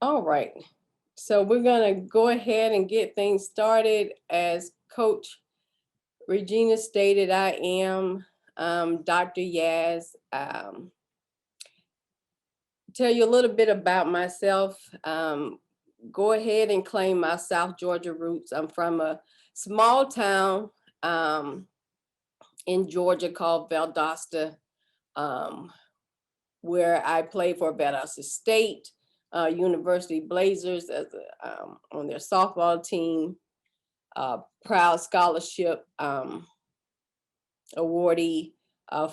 All right. So we're going to go ahead and get things started. As Coach Regina stated, I am Dr. Yaz. Tell you a little bit about myself. Go ahead and claim my South Georgia roots. I'm from a small town um, in Georgia called Valdosta, um, where I played for Valdosta State University Blazers on their softball team. Proud scholarship awardee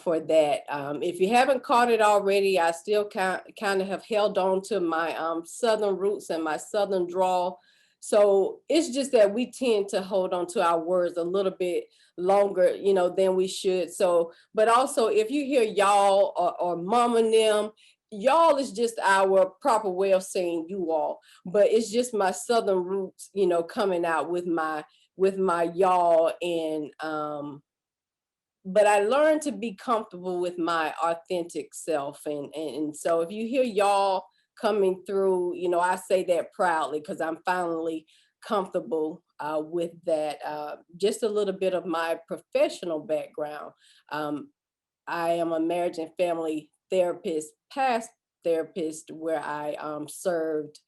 for that. If you haven't caught it already, I still kind of have held on to my Southern roots and my Southern drawl. So it's just that we tend to hold on to our words a little bit longer, than we should. So, but also if you hear y'all or mom and them, y'all is just our proper way of saying you all. But it's just my Southern roots, coming out with my y'all and but I learned to be comfortable with my authentic self. And so if you hear y'all coming through, I say that proudly because I'm finally comfortable with that. Just a little bit of my professional background. Um, I am a marriage and family therapist, past therapist, where I served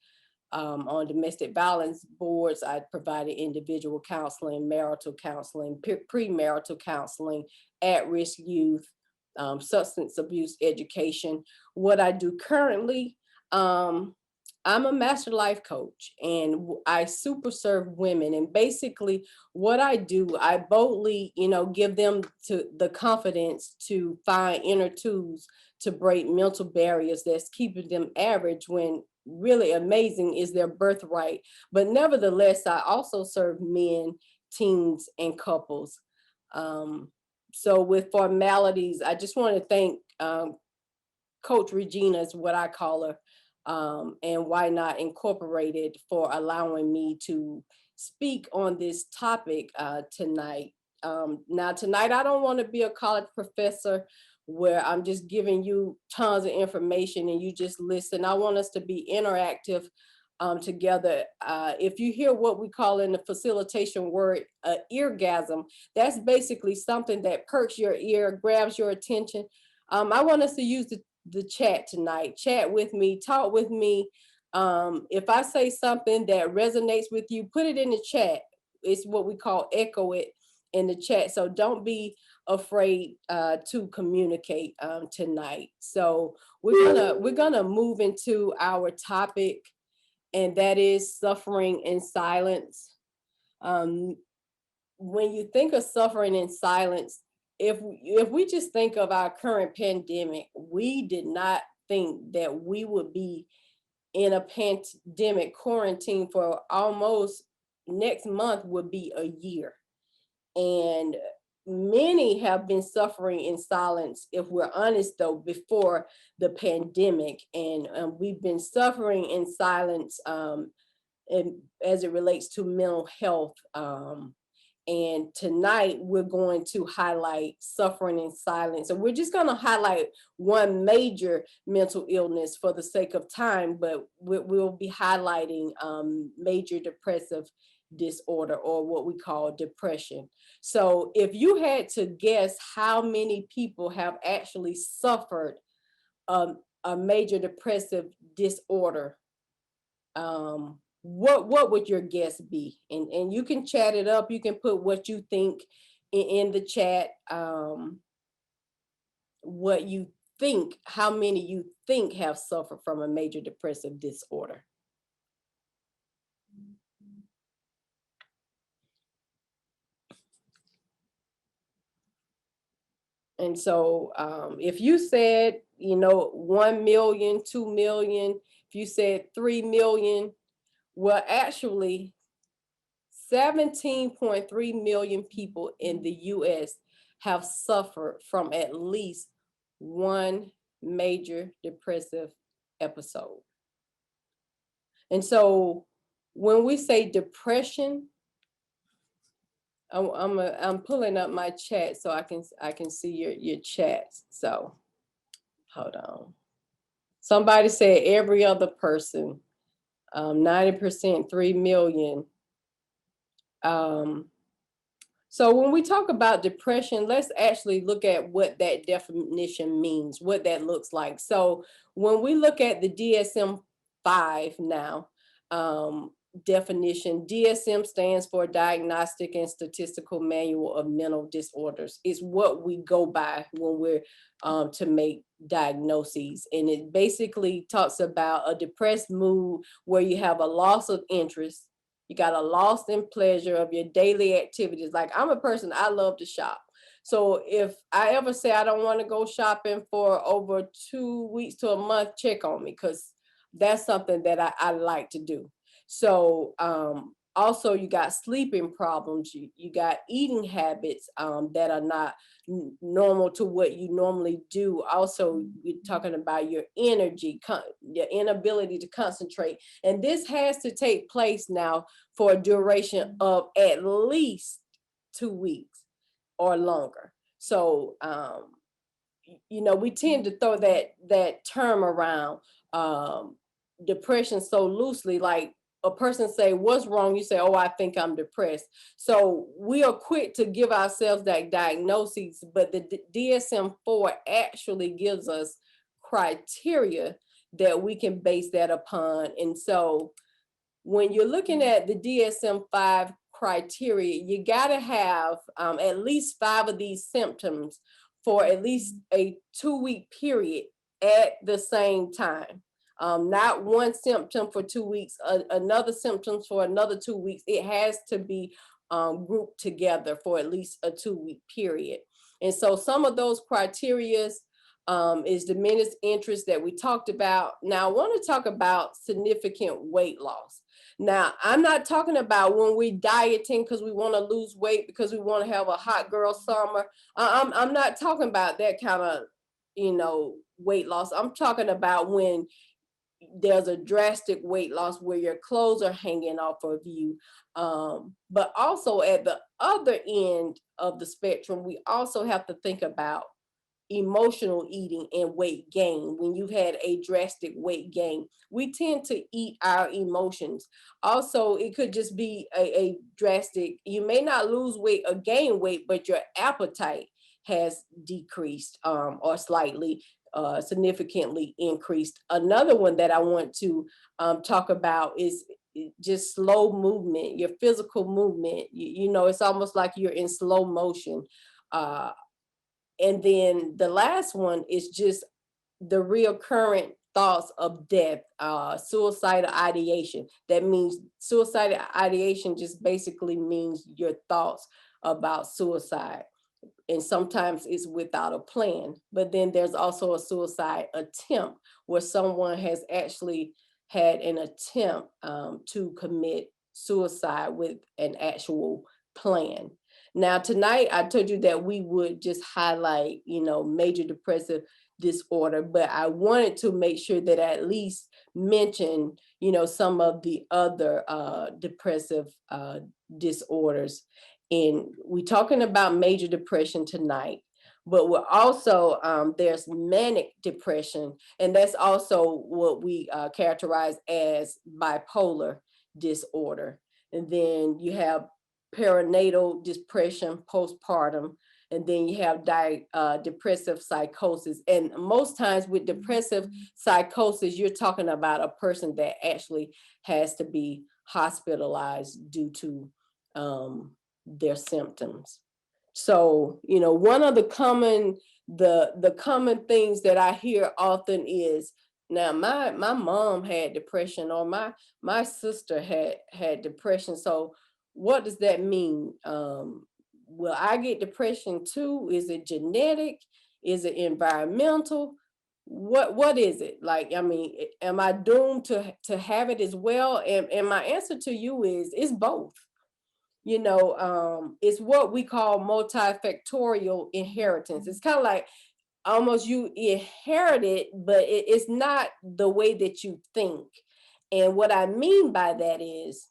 on domestic violence boards. I provided individual counseling, marital counseling, premarital counseling, at-risk youth, substance abuse education. What I do currently, um, I'm a master life coach and I super serve women. And basically, what I do, I boldly, give them to the confidence to find inner tools to break mental barriers that's keeping them average when really amazing is their birthright. But nevertheless, I also serve men, teens, and couples. Um, so with formalities, I just want to thank Coach Regina is what I call her, and Why Not Incorporated for allowing me to speak on this topic tonight. Now, tonight, I don't want to be a college professor where I'm just giving you tons of information and you just listen. I want us to be interactive together. If you hear what we call in the facilitation word, eargasm, that's basically something that perks your ear, grabs your attention. I want us to use the chat tonight. Chat with me, talk with me. If I say something that resonates with you, put it in the chat. It's what we call echo it in the chat. So don't be afraid to communicate tonight. So we're gonna move into our topic, and that is suffering in silence. Um, when you think of suffering in silence, if we just think of our current pandemic, we did not think that we would be in a pandemic quarantine for almost next month would be a year. And many have been suffering in silence, if we're honest though, before the pandemic. And we've been suffering in silence and as it relates to mental health. And tonight we're going to highlight suffering in silence. And we're just going to highlight one major mental illness for the sake of time, but we'll be highlighting major depressive disorder, or what we call depression. So if you had to guess how many people have actually suffered a major depressive disorder, what would your guess be? And you can chat it up. You can put what you think in the chat. What you think, how many you think have suffered from a major depressive disorder. And so if you said, 1 million, 2 million, if you said 3 million, well, actually 17.3 million people in the US have suffered from at least one major depressive episode. And so when we say depression, I'm pulling up my chat so I can see your chats. So hold on. Somebody said every other person. 90%, 3 million. So when we talk about depression, let's actually look at what that definition means, what that looks like. So when we look at the DSM-5 now, definition, DSM stands for Diagnostic and Statistical Manual of Mental Disorders. It's what we go by when we're to make diagnoses. And it basically talks about a depressed mood where you have a loss of interest, you got a loss in pleasure of your daily activities. Like, I'm a person, I love to shop. So if I ever say I don't want to go shopping for over 2 weeks to a month, check on me, because that's something that I like to do. So also you got sleeping problems, you got eating habits that are not normal to what you normally do. Also, we're talking about your energy, your inability to concentrate. And this has to take place now for a duration of at least 2 weeks or longer. So, we tend to throw that term around, depression, so loosely. Like, a person say, what's wrong? You say, oh, I think I'm depressed. So we are quick to give ourselves that diagnosis, but the DSM-4 actually gives us criteria that we can base that upon. And so when you're looking at the DSM-5 criteria, you got to have at least 5 of these symptoms for at least a 2-week period at the same time. Not one symptom for 2 weeks, another symptoms for another 2 weeks. It has to be grouped together for at least a 2-week period. And so some of those criterias is diminished interest that we talked about. Now, I want to talk about significant weight loss. Now, I'm not talking about when we're dieting because we want to lose weight, because we want to have a hot girl summer. I'm not talking about that kind of, weight loss. I'm talking about when there's a drastic weight loss where your clothes are hanging off of you. But also at the other end of the spectrum, we also have to think about emotional eating and weight gain. When you've had a drastic weight gain, we tend to eat our emotions. Also, it could just be a drastic, you may not lose weight or gain weight, but your appetite has decreased or slightly significantly increased. Another one that I want to talk about is just slow movement, your physical movement. It's almost like you're in slow motion. And then the last one is just the recurrent thoughts of death, suicidal ideation. That means suicidal ideation just basically means your thoughts about suicide. And sometimes it's without a plan. But then there's also a suicide attempt where someone has actually had an attempt to commit suicide with an actual plan. Now, tonight, I told you that we would just highlight, major depressive disorder, but I wanted to make sure that I at least mention, some of the other depressive disorders. And we're talking about major depression tonight, but we're also, there's manic depression, and that's also what we characterize as bipolar disorder. And then you have perinatal depression postpartum, and then you have depressive psychosis. And most times with depressive psychosis, you're talking about a person that actually has to be hospitalized due to their symptoms. So, one of the common things that I hear often is, now my mom had depression, or my sister had depression. So what does that mean? Will I get depression too? Is it genetic? Is it environmental? What is it? Like, I mean, am I doomed to have it as well? And my answer to you is, it's both. It's what we call multifactorial inheritance. It's kind of like almost you inherit it, but it's not the way that you think. And what I mean by that is,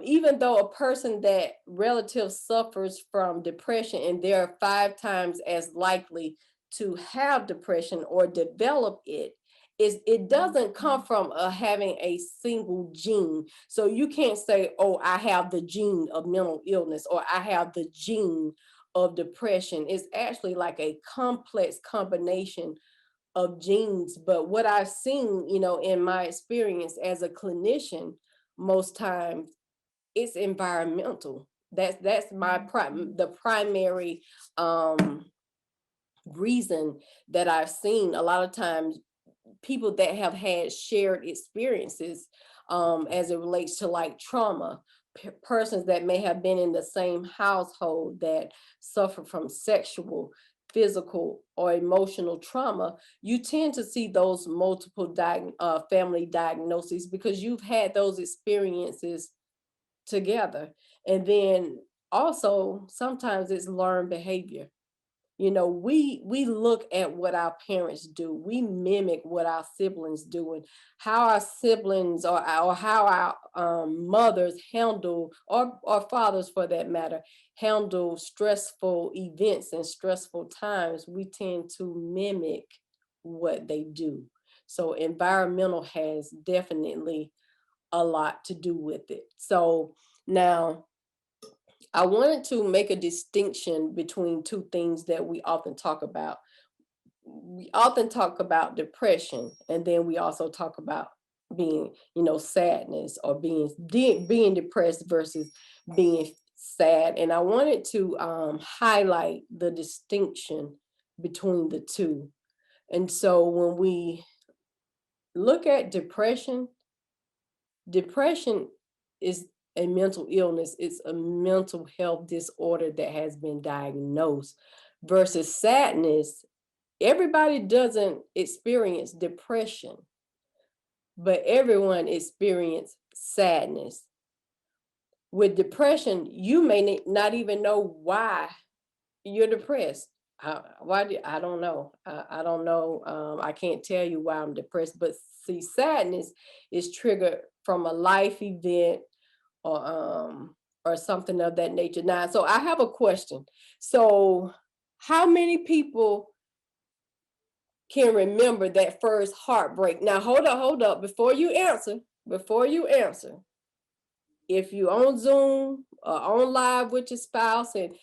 even though a person that relative suffers from depression, and they're 5 times as likely to have depression or develop it, it doesn't come from having a single gene. So you can't say, oh, I have the gene of mental illness or I have the gene of depression. It's actually like a complex combination of genes. But what I've seen, in my experience as a clinician, most times it's environmental. That's the primary um reason that I've seen a lot of times people that have had shared experiences as it relates to like trauma, persons that may have been in the same household that suffer from sexual, physical, or emotional trauma. You tend to see those multiple family diagnoses because you've had those experiences together. And then also sometimes it's learned behavior. We look at what our parents do. We mimic what our siblings do, and how our siblings or how our mothers handle, or fathers for that matter, handle stressful events and stressful times. We tend to mimic what they do. So environmental has definitely a lot to do with it. So now I wanted to make a distinction between two things that we often talk about. We often talk about depression, and then we also talk about being, sadness, or being depressed versus being sad. And I wanted to highlight the distinction between the two. And so when we look at depression, depression is a mental illness. It's a mental health disorder that has been diagnosed, versus sadness. Everybody doesn't experience depression, but everyone experiences sadness. With depression, you may not even know why you're depressed. I don't know. I don't know. I can't tell you why I'm depressed. But see, sadness is triggered from a life event, or something of that nature. Now, so I have a question. So, how many people can remember that first heartbreak? Now, hold up. Before you answer, if you on Zoom or on live with your spouse, and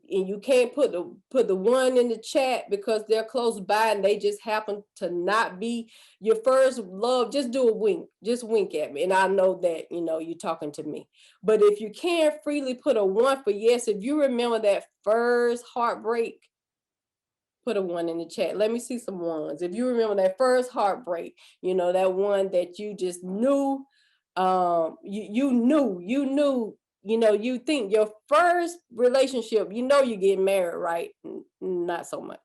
you can't put the one in the chat because they're close by and they just happen to not be your first love, just do a wink. Just wink at me, and I know that you're talking to me. But if you can, freely put a one for yes. If you remember that first heartbreak, put a one in the chat. Let me see some ones. If you remember that first heartbreak, that one that you just knew, you knew, you think your first relationship, you get married, right? Not so much.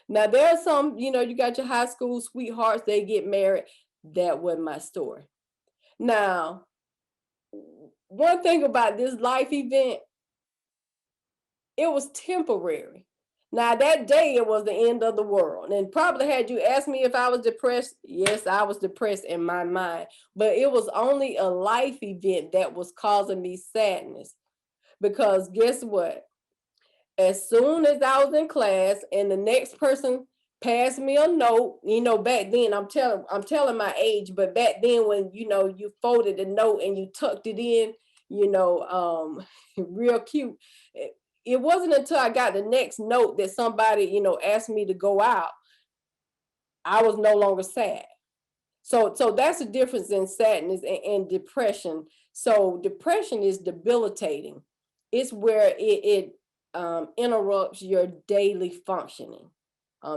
Now there are some, you got your high school sweethearts, they get married. That was my story. Now, one thing about this life event, it was temporary. Now that day it was the end of the world. And probably had you asked me if I was depressed, yes, I was depressed in my mind. But it was only a life event that was causing me sadness. Because guess what? As soon as I was in class and the next person passed me a note, back then I'm telling my age, but back then when you folded the note and you tucked it in, real cute. It wasn't until I got the next note that somebody, asked me to go out, I was no longer sad. So that's the difference in sadness and depression. So depression is debilitating. It's where it interrupts your daily functioning.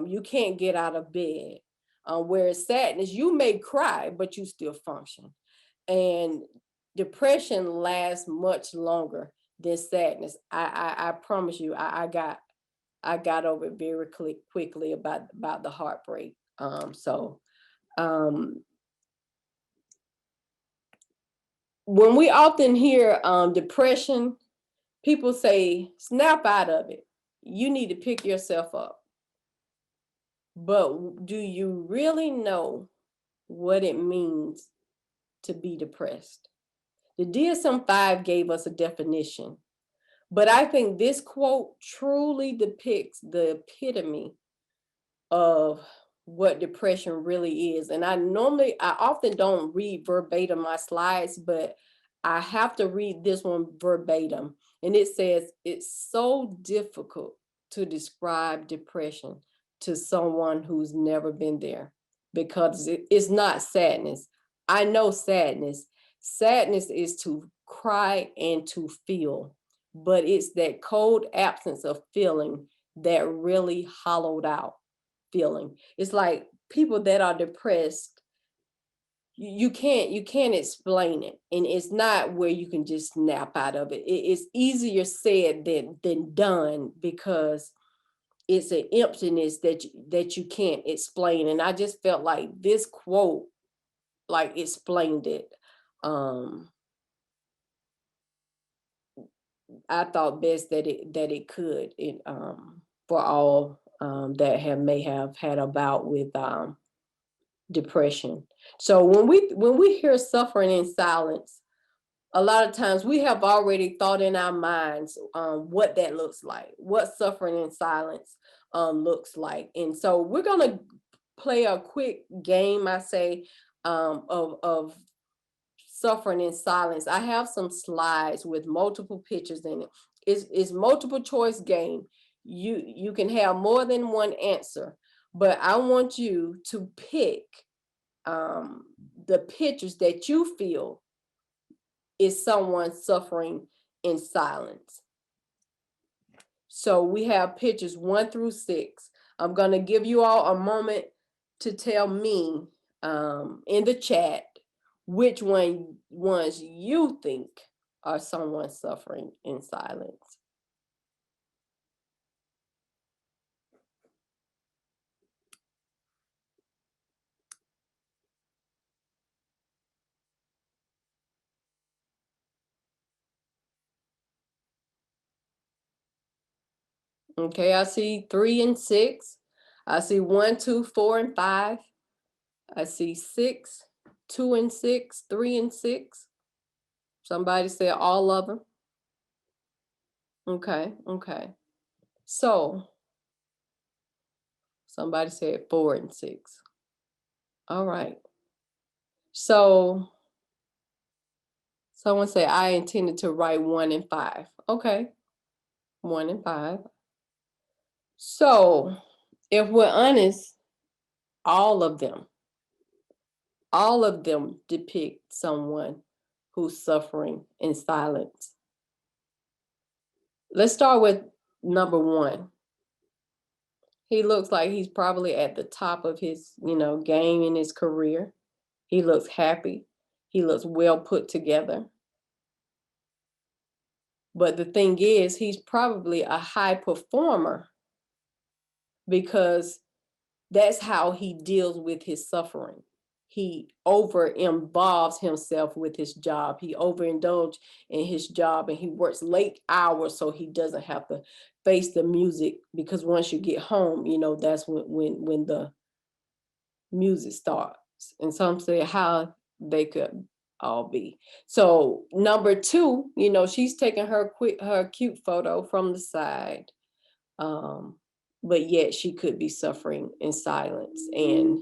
You can't get out of bed. Whereas sadness, you may cry, but you still function. And depression lasts much longer than sadness. I promise you, I got over it very quickly about the heartbreak. Um, when we often hear depression, people say, snap out of it. You need to pick yourself up. But do you really know what it means to be depressed? The DSM-5 gave us a definition, but I think this quote truly depicts the epitome of what depression really is. And I often don't read verbatim my slides, but I have to read this one verbatim. And it says, it's so difficult to describe depression to someone who's never been there, because it's not sadness. I know sadness. Sadness is to cry and to feel, but it's that cold absence of feeling that really hollowed out feeling. It's like people that are depressed, you can't explain it, and it's not where you can just snap out of it. It's easier said than done, because it's an emptiness that you can't explain. And I just felt like this quote like explained it. um I thought best that it could, for all that may have had a bout with depression. So when we hear suffering in silence, a lot of times we have already thought in our minds what that looks like, what suffering in silence looks like. And so we're gonna play a quick game, I say, of suffering in silence. I have some slides with multiple pictures in it. It's multiple choice game. You can have more than one answer, but I want you to pick um, the pictures that you feel is someone suffering in silence. So we have pictures 1 through 6. I'm going to give you all a moment to tell me in the chat which ones you think are someone suffering in silence. Okay, I see 3 and 6. I see 1, 2, 4, and 5. I see 6, 2 and 6, 3 and 6. Somebody said all of them. Okay, okay. So somebody said 4 and 6. All right. So someone said I intended to write 1 and 5. Okay, 1 and 5. So if we're honest, all of them, all of them depict someone who's suffering in silence. Let's start with number 1. He looks like he's probably at the top of his, game in his career. He looks happy. He looks well put together. But the thing is, he's probably a high performer, because that's how he deals with his suffering. He over involves himself with his job. He overindulges in his job, and he works late hours so he doesn't have to face the music, because once you get home, that's when the music starts. And some say how they could all be. So number 2, she's taking her cute photo from the side. But yet she could be suffering in silence. And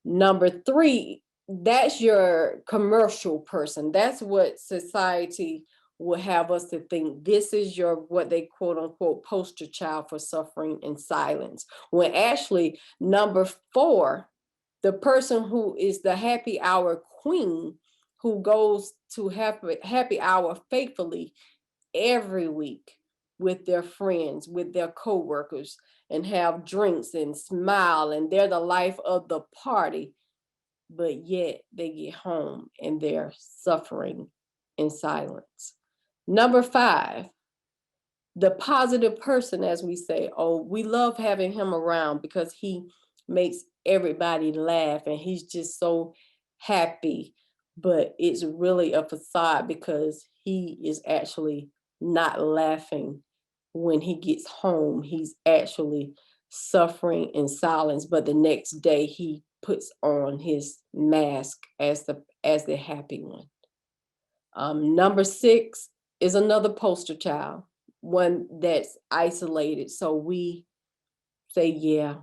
number 3, that's your commercial person. That's what society will have us to think. This is your, what they quote unquote, poster child for suffering in silence. When actually, number 4, the person who is the happy hour queen, who goes to happy hour faithfully every week with their friends, with their coworkers, and have drinks and smile, and they're the life of the party, but yet they get home and they're suffering in silence. Number 5, the positive person, as we say. Oh, we love having him around because he makes everybody laugh and he's just so happy. But it's really a facade, because he is actually not laughing when he gets home. He's actually suffering in silence, but the next day he puts on his mask as the happy one. Number 6 is another poster child, one that's isolated. So we say, yeah,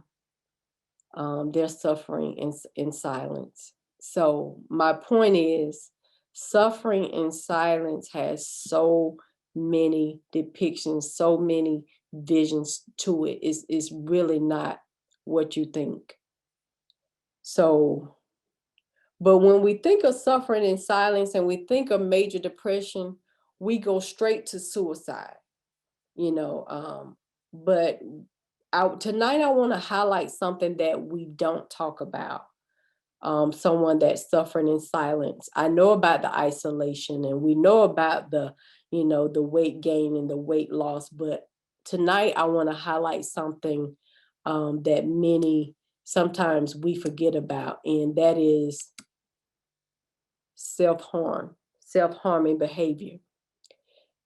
they're suffering in silence. So my point is, suffering in silence has so many depictions, so many visions to it. It's really not what you think. So, but when we think of suffering in silence and we think of major depression, we go straight to suicide, you know. But tonight I want to highlight something that we don't talk about. Someone that's suffering in silence. I know about the isolation and we know about the weight gain and the weight loss, but tonight I want to highlight something that many sometimes we forget about, and that is self-harm, self-harming behavior.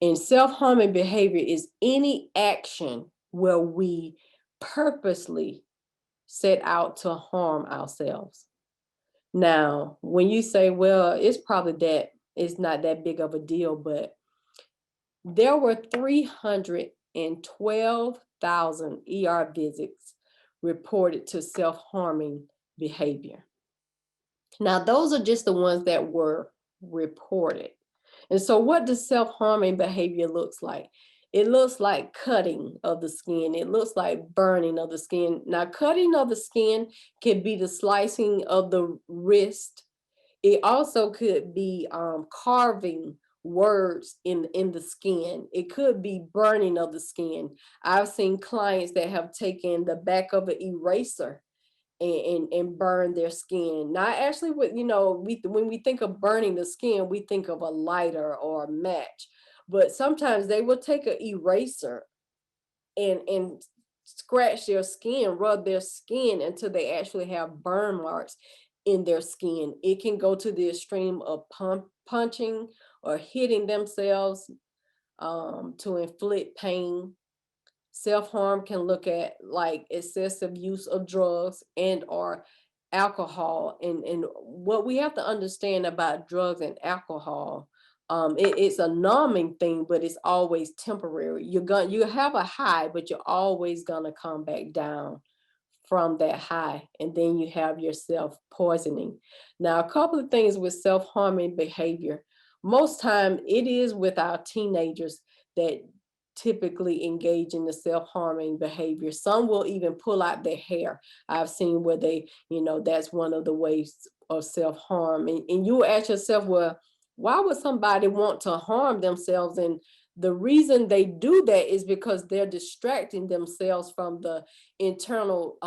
And self-harming behavior is any action where we purposely set out to harm ourselves. Now, when you say, well, it's probably that it's not that big of a deal, but there were 312,000 ER visits reported to self-harming behavior. Now, those are just the ones that were reported. And so what does self-harming behavior looks like? It looks like cutting of the skin. It looks like burning of the skin. Now, cutting of the skin can be the slicing of the wrist. It also could be carving words in the skin. It could be burning of the skin. I've seen clients that have taken the back of an eraser and burn their skin. Not actually with, when we think of burning the skin, we think of a lighter or a match. But sometimes they will take an eraser and scratch their skin, rub their skin until they actually have burn marks in their skin. It can go to the extreme of punching or hitting themselves to inflict pain. Self-harm can look at like excessive use of drugs and or alcohol. And what we have to understand about drugs and alcohol, it's a numbing thing, but it's always temporary. You have a high, but you're always gonna come back down from that high, and then you have yourself poisoning. Now, a couple of things with self-harming behavior. Most time it is with our teenagers that typically engage in the self-harming behavior. Some will even pull out their hair. I've seen where that's one of the ways of self-harm. And you ask yourself, well, why would somebody want to harm themselves? And the reason they do that is because they're distracting themselves from the internal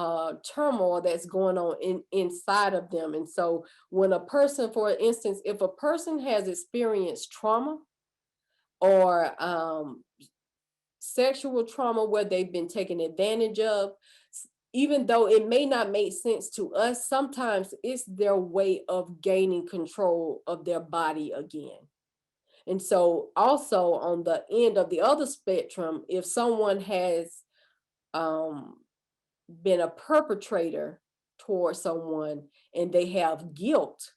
turmoil that's going on inside of them. And so when a person, for instance, if a person has experienced trauma or sexual trauma where they've been taken advantage of, even though it may not make sense to us, sometimes it's their way of gaining control of their body again. And so also on the end of the other spectrum, if someone has um, been a perpetrator towards someone and they have guilt,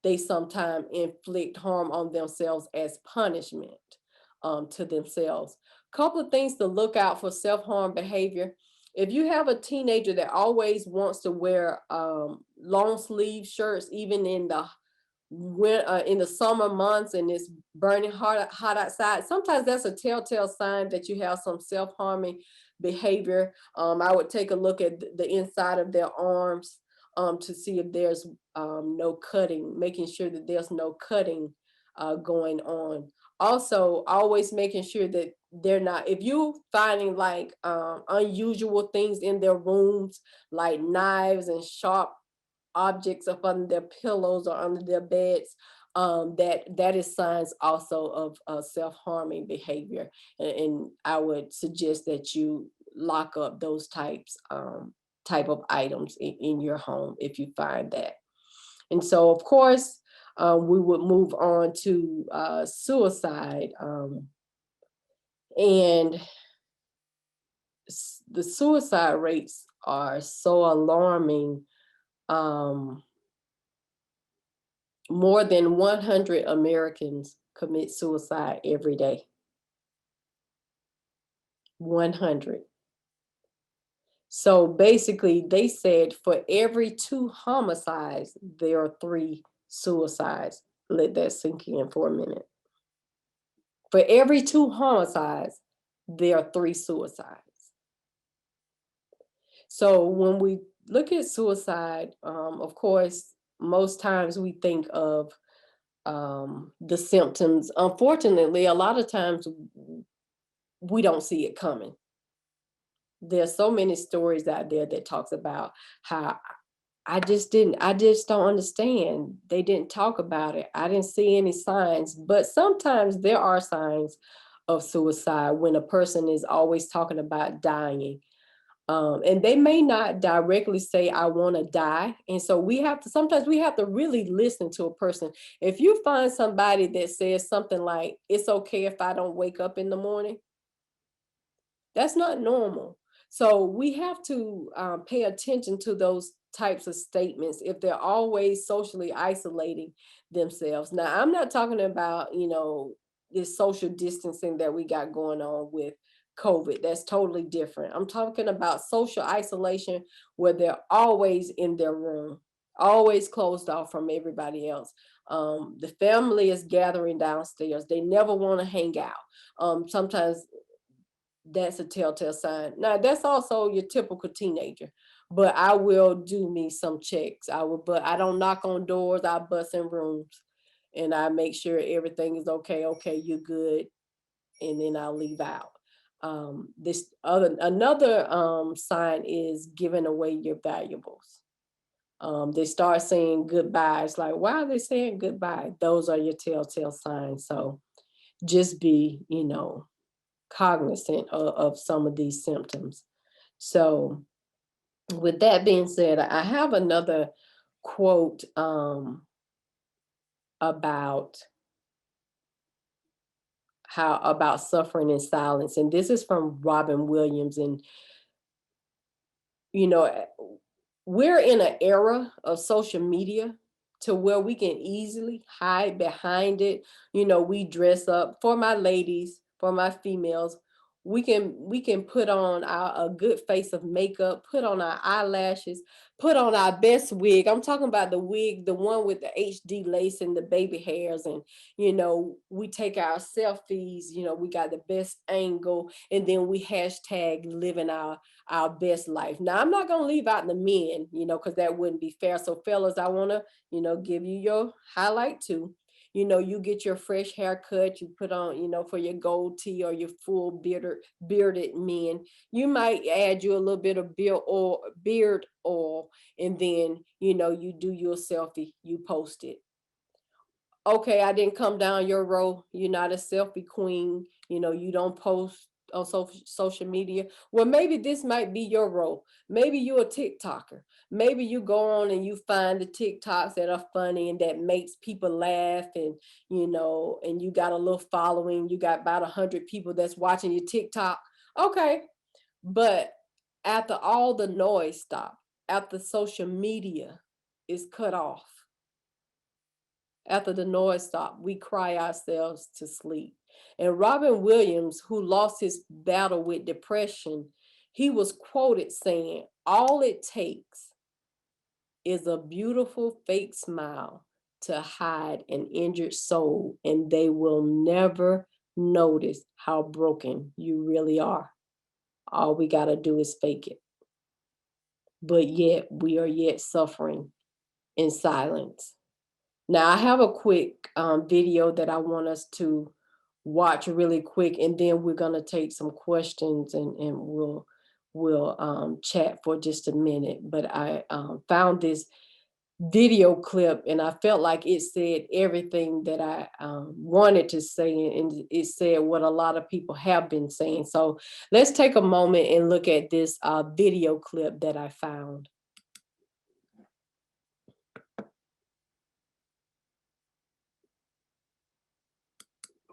they sometimes inflict harm on themselves as punishment to themselves. Couple of things to look out for self-harm behavior. If you have a teenager that always wants to wear long sleeve shirts, even in the summer months, and it's burning hot outside, sometimes that's a telltale sign that you have some self-harming behavior. I would take a look at the inside of their arms to see if there's no cutting, making sure that there's no cutting going on. Also, always making sure that they're not, if you finding like unusual things in their rooms, like knives and sharp objects up under their pillows or under their beds, that is signs also of self-harming behavior. And I would suggest that you lock up those type of items in your home if you find that. And so, of course, we would move on to suicide. And the suicide rates are so alarming. More than 100 Americans commit suicide every day. 100. So basically, they said for every 2 homicides, there are 3 suicides. Let that sink in for a minute. For every 2 homicides, there are 3 suicides. So when we look at suicide, of course, most times we think of the symptoms. Unfortunately, a lot of times we don't see it coming. There's so many stories out there that talks about how I just don't understand. They didn't talk about it. I didn't see any signs, but sometimes there are signs of suicide when a person is always talking about dying. And they may not directly say, I want to die. And so sometimes we have to really listen to a person. If you find somebody that says something like, it's okay if I don't wake up in the morning, that's not normal. So we have to pay attention to those types of statements if they're always socially isolating themselves. Now, I'm not talking about, this social distancing that we got going on with COVID. That's totally different. I'm talking about social isolation where they're always in their room, always closed off from everybody else. The family is gathering downstairs. They never want to hang out. Sometimes that's a telltale sign. Now, that's also your typical teenager, but I will do me some checks. But I don't knock on doors. I bust in rooms, and I make sure everything is okay. Okay, you're good, and then I'll leave out. This other Another sign is giving away your valuables. They start saying goodbye. It's like, why are they saying goodbye? Those are your telltale signs. So just be, cognizant of some of these symptoms. So, with that being said, I have another quote about about suffering in silence, and this is from Robin Williams. And you know, eh, we're in an era of social media to where we can easily hide behind it. We dress up for my ladies, for my females. We can put on a good face of makeup, put on our eyelashes, put on our best wig. I'm talking about the wig, the one with the HD lace and the baby hairs, and we take our selfies. We got the best angle, and then we hashtag living our best life. Now, I'm not going to leave out the men, because that wouldn't be fair. So, fellas, I want to, give you your highlight too. You get your fresh haircut, you put on, for your gold tee or your full bearded men. You might add you a little bit of beard oil, and then, you do your selfie, you post it. Okay, I didn't come down your row. You're not a selfie queen. You don't post on social media. Well, maybe this might be your role. Maybe you're a TikToker. Maybe you go on and you find the TikToks that are funny and that makes people laugh, and and you got a little following. You got about 100 people that's watching your TikTok. Okay, but after all the noise stop, after social media is cut off, after the noise stopped, we cry ourselves to sleep. And Robin Williams, who lost his battle with depression, he was quoted saying, all it takes is a beautiful fake smile to hide an injured soul, and they will never notice how broken you really are. All we got to do is fake it. But yet, we are yet suffering in silence. Now, I have a quick video that I want us to watch really quick, and then we're gonna take some questions, and we'll chat for just a minute. But I found this video clip, and I felt like it said everything that I wanted to say, and it said what a lot of people have been saying. So let's take a moment and look at this video clip that I found.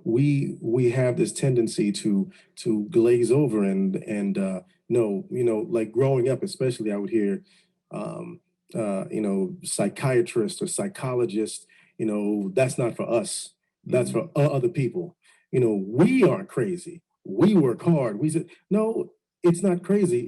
We have this tendency to glaze over and no, like growing up, especially I would hear psychiatrist or psychologist, that's not for us, that's for other people. We aren't crazy, we work hard. We said no, it's not crazy,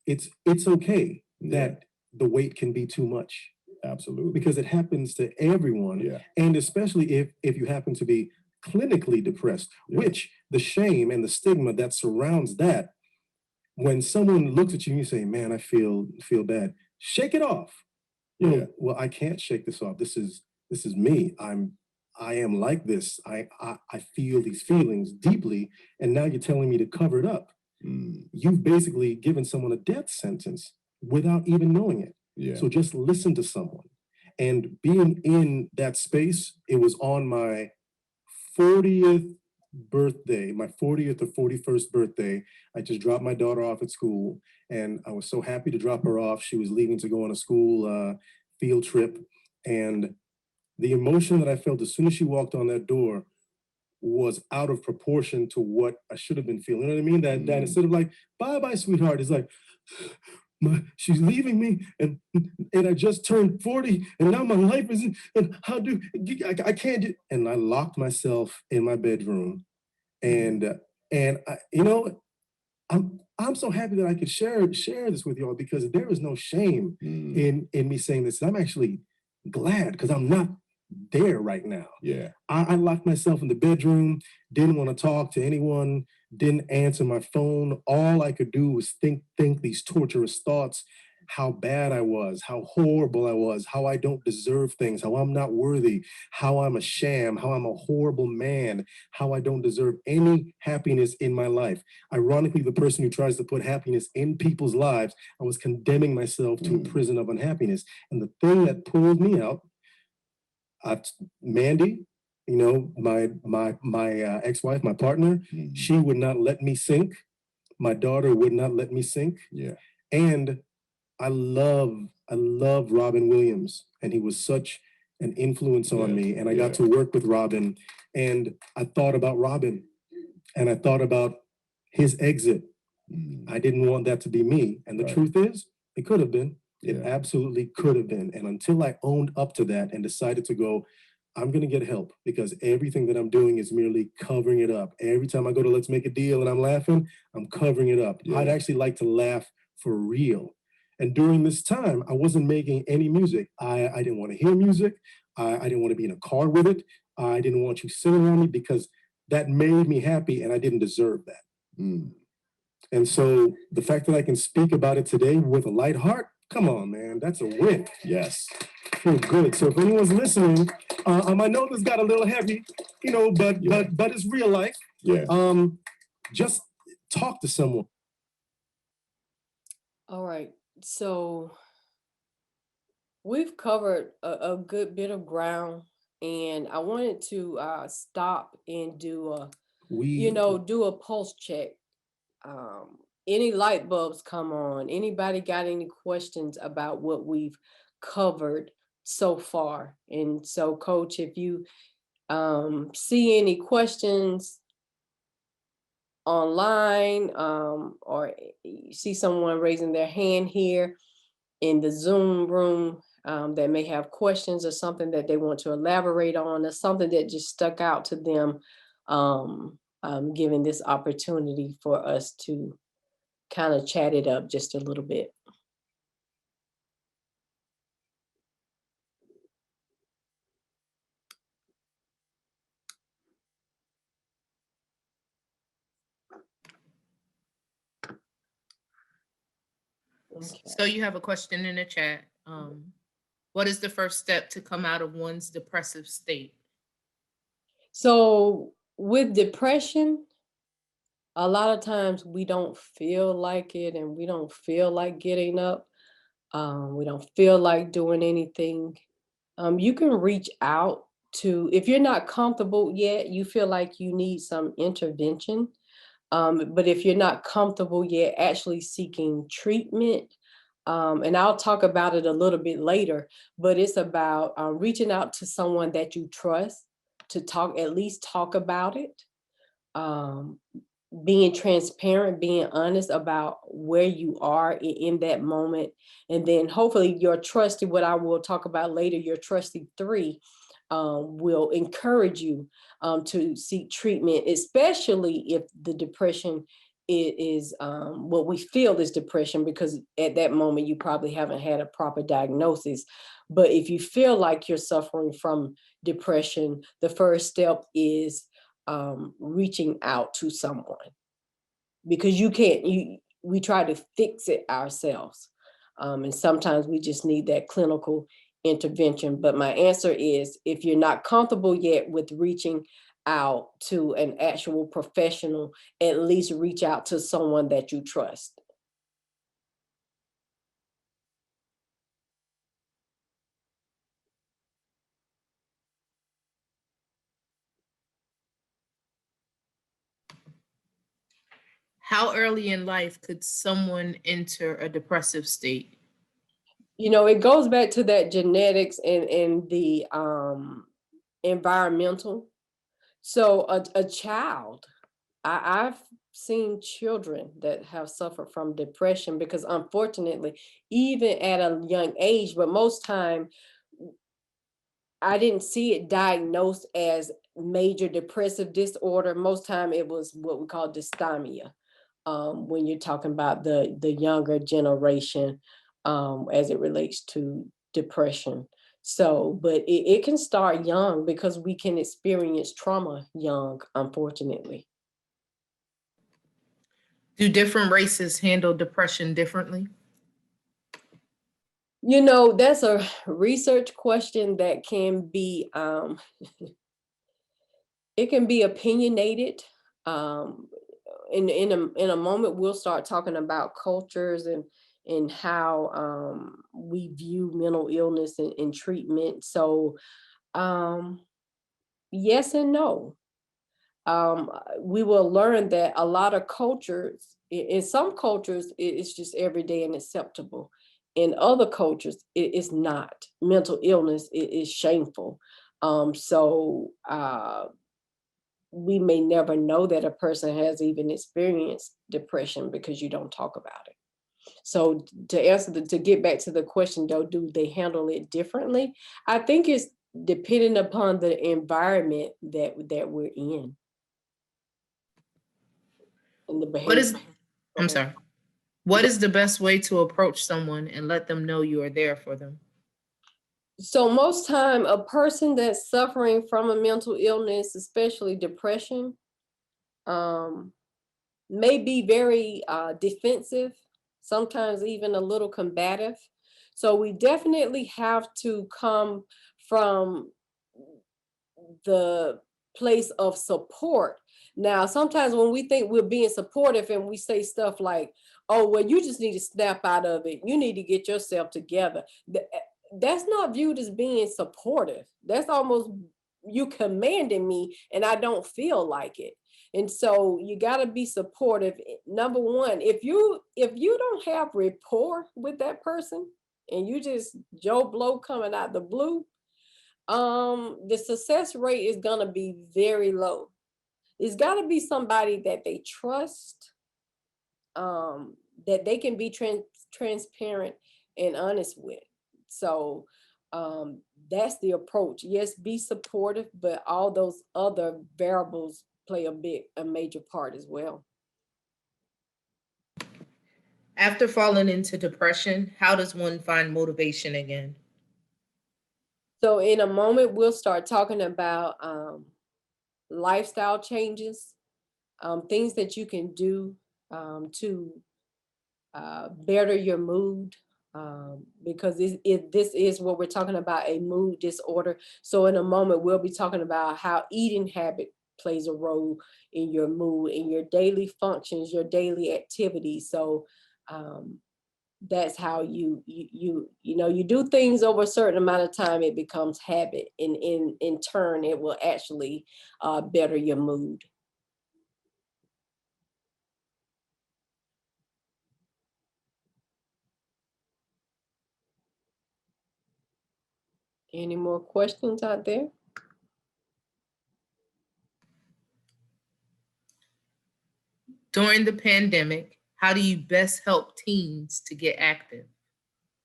it's okay Yeah. that the weight can be too much Absolutely. because it happens to everyone. Yeah. And especially if you happen to be clinically depressed, Yeah. which the shame and the stigma that surrounds that, when someone looks at you and you say, man, I feel bad, shake it off. Yeah. Well, I can't shake this off. This is me. I am like this. I feel these feelings deeply, and now you're telling me to cover it up. Mm. You've basically given someone a death sentence without even knowing it. Yeah. So just listen to someone. And being in that space, it was on my 40th birthday, my 40th or 41st birthday. I just dropped my daughter off at school, and I was so happy to drop her off. She was leaving to go on a school field trip. And the emotion that I felt as soon as she walked on that door was out of proportion to what I should have been feeling. You know what I mean? That instead of like, bye bye, sweetheart, it's like, she's leaving me, and I just turned 40, and now my life is, and how do I can't do, and I locked myself in my bedroom, and you know, I'm so happy that I could share this with y'all, because there is no shame in me saying this. I'm actually glad, because I'm not there right now. Yeah. I locked myself in the bedroom, didn't want to talk to anyone, didn't answer my phone. All I could do was think these torturous thoughts, how bad I was, how horrible I was, how I don't deserve things, how I'm not worthy, how I'm a sham, how I'm a horrible man, how I don't deserve any happiness in my life. Ironically, the person who tries to put happiness in people's lives, I was condemning myself to a prison of unhappiness. And the thing that pulled me out, Mandy, you know, my ex-wife, my partner, she would not let me sink. My daughter would not let me sink. Yeah. And I love Robin Williams, and he was such an influence on me. And I got to work with Robin, and I thought about Robin, and I thought about his exit. I didn't want that to be me. And the truth is, it could have been. It absolutely could have been. And until I owned up to that and decided to go, I'm going to get help, because everything that I'm doing is merely covering it up. Every time I go to Let's Make a Deal and I'm laughing, I'm covering it up. I'd actually like to laugh for real. And during this time, I wasn't making any music. I didn't want to hear music. I didn't want to be in a car with it. I didn't want you sitting around me, because that made me happy, and I didn't deserve that. And so the fact that I can speak about it today with a light heart, come on, man, that's a win. Yes. Feel good. So if anyone's listening, I know this got a little heavy, you know, but it's real life. Yeah. Just talk to someone. All right. So we've covered a good bit of ground, and I wanted to stop and do a pulse check. Any light bulbs come on? Anybody got any questions about what we've covered so far? And so, Coach, if you see any questions online, or you see someone raising their hand here in the Zoom room, that may have questions or something that they want to elaborate on, or something that just stuck out to them, giving this opportunity for us to kind of chat it up just a little bit. Okay. So you have a question in the chat. What is the first step to come out of one's depressive state? So with depression, a lot of times we don't feel like it, and we don't feel like getting up. We don't feel like doing anything. You can reach out to, if you're not comfortable yet, you feel like you need some intervention. But if you're not comfortable yet actually seeking treatment, and I'll talk about it a little bit later, but it's about reaching out to someone that you trust to talk, at least talk about it. Um, Being transparent, being honest about where you are in that moment. And then hopefully your trusty, what I will talk about later, your trusty three, will encourage you to seek treatment, especially if the depression is what we feel is depression, because at that moment you probably haven't had a proper diagnosis. But if you feel like you're suffering from depression, the first step is reaching out to someone, because we try to fix it ourselves. And sometimes we just need that clinical intervention. But my answer is, if you're not comfortable yet with reaching out to an actual professional, at least reach out to someone that you trust. How early in life could someone enter a depressive state? It goes back to that genetics and the environmental. So a child, I've seen children that have suffered from depression, because unfortunately, even at a young age, but most time I didn't see it diagnosed as major depressive disorder. Most time it was what we call dysthymia. When you're talking about the younger generation, as it relates to depression. So, but it can start young, because we can experience trauma young, unfortunately. Do different races handle depression differently? That's a research question that can be it can be opinionated. Um, in a moment, we'll start talking about cultures and how we view mental illness and treatment. So, yes and no. We will learn that a lot of cultures, in some cultures, it's just everyday and acceptable. In other cultures, it is not. Mental illness is shameful. So we may never know that a person has even experienced depression, because you don't talk about it. So to get back to the question though, do they handle it differently? I think it's depending upon the environment that we're in and the What is, behavior. I'm Okay. sorry, what is the best way to approach someone and let them know you are there for them? So most time, a person that's suffering from a mental illness, especially depression, um, may be very defensive, sometimes even a little combative. So we definitely have to come from the place of support. Now, sometimes when we think we're being supportive and we say stuff like, oh, well, you just need to snap out of it, you need to get yourself together. That's not viewed as being supportive. That's almost you commanding me, and I don't feel like it. And so you got to be supportive. Number one, if you don't have rapport with that person and you just Joe Blow coming out the blue, the success rate is gonna be very low. It's got to be somebody that they trust, that they can be transparent and honest with. So that's the approach. Yes, be supportive, but all those other variables play a major part as well. After falling into depression, how does one find motivation again? So in a moment, we'll start talking about lifestyle changes, things that you can do to better your mood, because this is what we're talking about, a mood disorder. So in a moment, we'll be talking about how eating habit plays a role in your mood, in your daily functions, your daily activities. So that's how you do things over a certain amount of time, it becomes habit, and in turn it will actually better your mood. Any more questions out there? During the pandemic, how do you best help teens to get active?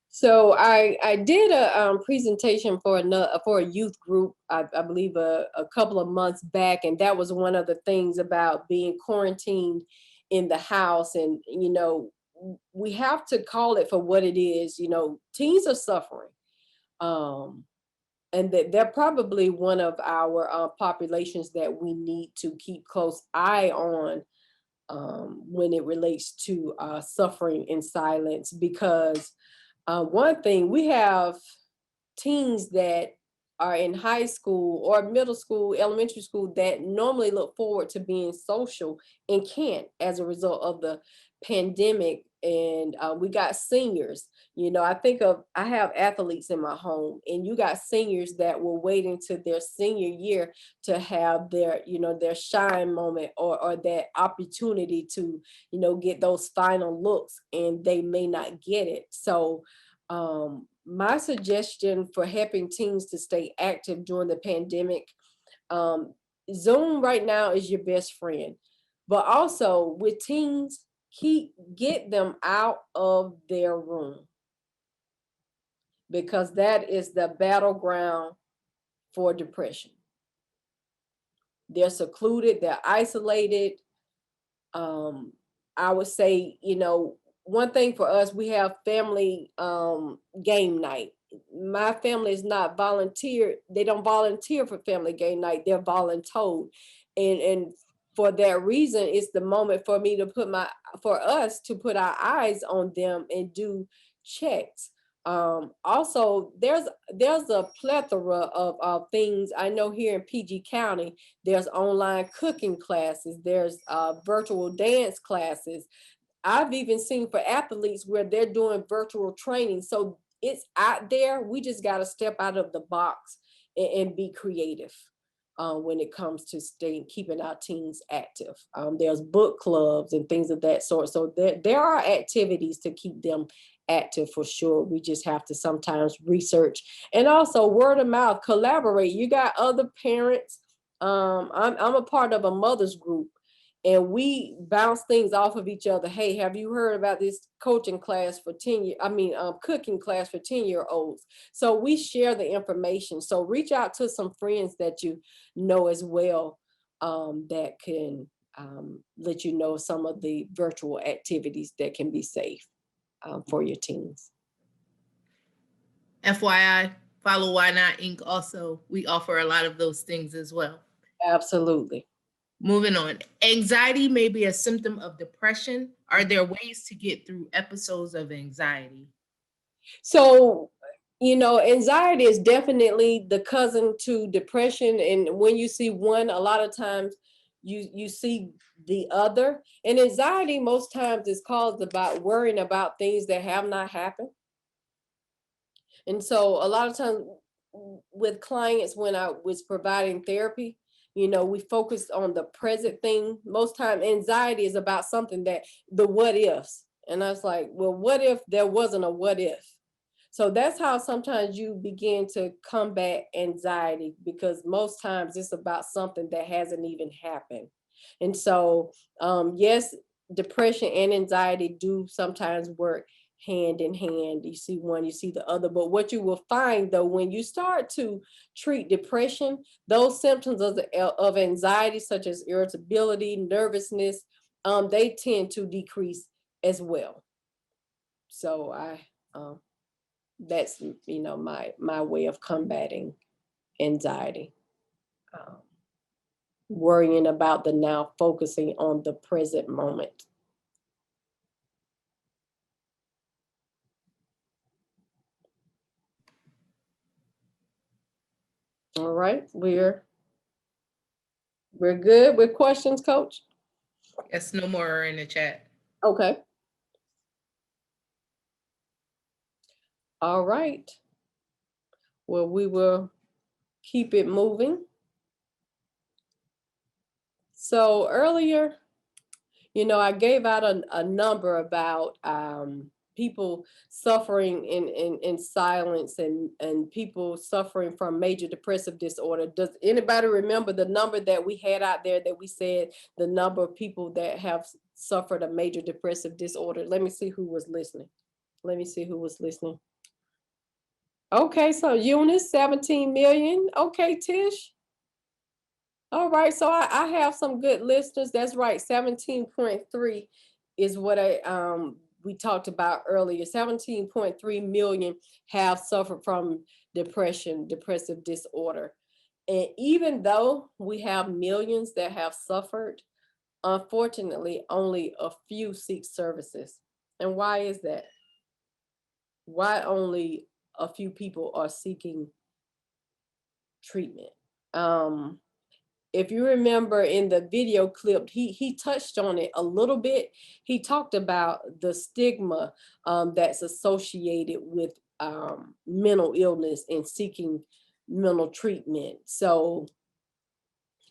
So I did a presentation for a youth group, I believe a couple of months back, and that was one of the things about being quarantined in the house. And, we have to call it for what it is. Teens are suffering. And that they're probably one of our populations that we need to keep close eye on when it relates to suffering in silence. Because one thing, we have teens that are in high school or middle school, elementary school, that normally look forward to being social and can't, as a result of the pandemic. And we got seniors. I have athletes in my home, and you got seniors that will wait into their senior year to have their shine moment, or that opportunity to, get those final looks, and they may not get it. So my suggestion for helping teens to stay active during the pandemic, Zoom right now is your best friend. But also with teens, get them out of their room, because that is the battleground for depression. They're secluded, they're isolated. I would say, one thing for us, we have family game night. My family is not volunteer. They don't volunteer for family game night. They're voluntold. And for that reason, it's the moment for me to for us to put our eyes on them and do checks. Also, there's a plethora of things. I know here in PG County, there's online cooking classes, there's virtual dance classes. I've even seen for athletes where they're doing virtual training. So it's out there. We just got to step out of the box and be creative when it comes to keeping our teens active. There's book clubs and things of that sort. So there are activities to keep them active for sure. We just have to sometimes research, and also word of mouth, collaborate. You got other parents. I'm a part of a mother's group, and we bounce things off of each other. Hey, have you heard about this coaching class for cooking class for 10-year-olds? So we share the information. So reach out to some friends that you know as well, that can let you know some of the virtual activities that can be safe for your teens. FYI, follow Why Not Inc. Also, we offer a lot of those things as well. Absolutely. Moving on. Anxiety may be a symptom of depression. Are there ways to get through episodes of anxiety? So, anxiety is definitely the cousin to depression. And when you see one, a lot of times you see the other. And anxiety most times is caused about worrying about things that have not happened. And so a lot of times with clients, when I was providing therapy, we focused on the present thing. Most time anxiety is about something that the what ifs. And I was like, well, what if there wasn't a what if? So that's how sometimes you begin to combat anxiety, because most times it's about something that hasn't even happened. And so, yes, depression and anxiety do sometimes work hand in hand. You see one, you see the other. But what you will find, though, when you start to treat depression, those symptoms of anxiety, such as irritability, nervousness, they tend to decrease as well. So that's my way of combating anxiety. Worrying about the now, focusing on the present moment. All right, we're good with questions, Coach? Yes, no more in the chat. Okay. All right. Well, we will keep it moving. So earlier, I gave out a number about people suffering in silence, and people suffering from major depressive disorder. Does anybody remember the number that we had out there, that we said the number of people that have suffered a major depressive disorder? Let me see who was listening. Okay, so Eunice, 17 million. Okay, Tish. All right, so I have some good listeners. That's right. 17.3 is what we talked about earlier. 17.3 million have suffered from depression, depressive disorder. And even though we have millions that have suffered, unfortunately, only a few seek services. And why is that? Why only a few people are seeking treatment? Um, if you remember in the video clip, he touched on it a little bit. He talked about the stigma that's associated with mental illness and seeking mental treatment. So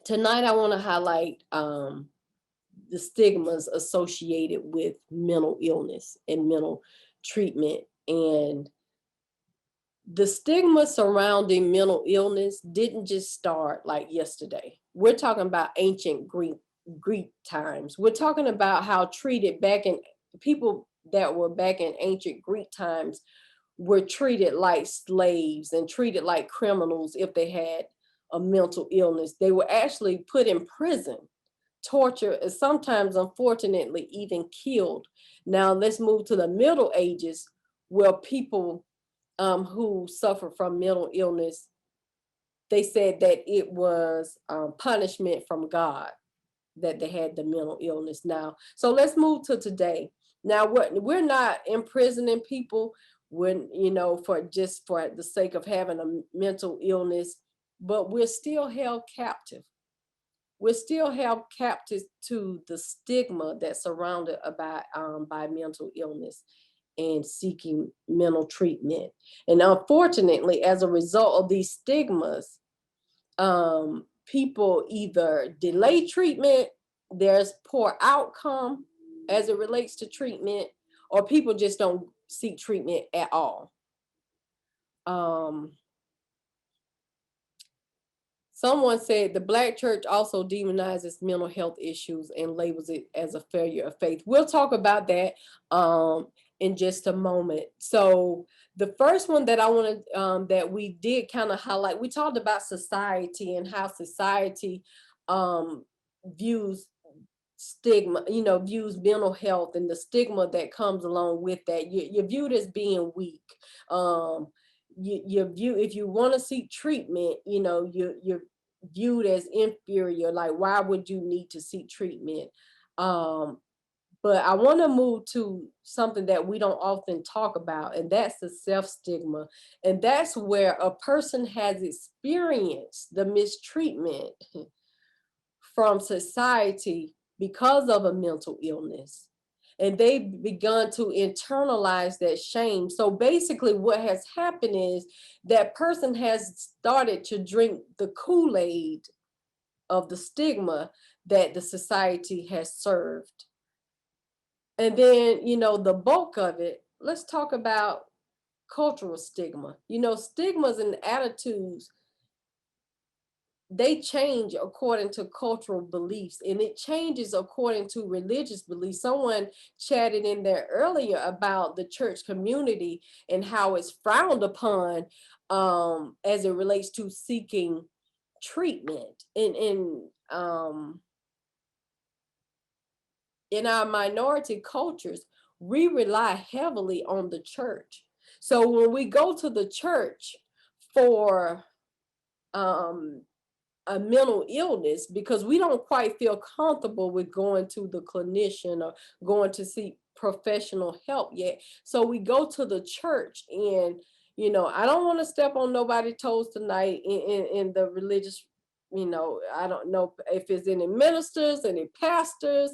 tonight I want to highlight the stigmas associated with mental illness and mental treatment. And the stigma surrounding mental illness didn't just start like yesterday. We're talking about ancient Greek times. We're talking about how treated back in people that were back in ancient Greek times were treated like slaves and treated like criminals if they had a mental illness. They were actually put in prison, tortured, and sometimes, unfortunately, even killed. Now, let's move to the Middle Ages, where people who suffer from mental illness, they said that it was punishment from God that they had the mental illness. Now, so let's move to today. Now, we're not imprisoning people when, for just for the sake of having a mental illness, but we're still held captive. We're still held captive to the stigma that's surrounded by mental illness and seeking mental treatment. And unfortunately, as a result of these stigmas, people either delay treatment, there's poor outcome as it relates to treatment, or people just don't seek treatment at all. Someone said the Black church also demonizes mental health issues and labels it as a failure of faith. We'll talk about that in just a moment. So the first one that I wanted that we did kind of highlight, we talked about society and how society views stigma, views mental health and the stigma that comes along with that. You're viewed as being weak. You view, if you want to seek treatment, you're viewed as inferior. Like, why would you need to seek treatment? But I want to move to something that we don't often talk about, and that's the self-stigma. And that's where a person has experienced the mistreatment from society because of a mental illness. And they've begun to internalize that shame. So basically, what has happened is that person has started to drink the Kool-Aid of the stigma that the society has served. And then, the bulk of it, let's talk about cultural stigma. Stigmas and attitudes, they change according to cultural beliefs, and it changes according to religious beliefs. Someone chatted in there earlier about the church community and how it's frowned upon as it relates to seeking treatment. In our minority cultures, we rely heavily on the church. So when we go to the church for a mental illness, because we don't quite feel comfortable with going to the clinician or going to seek professional help yet. So we go to the church, and I don't want to step on nobody's toes tonight in the religious, I don't know if it's any ministers, any pastors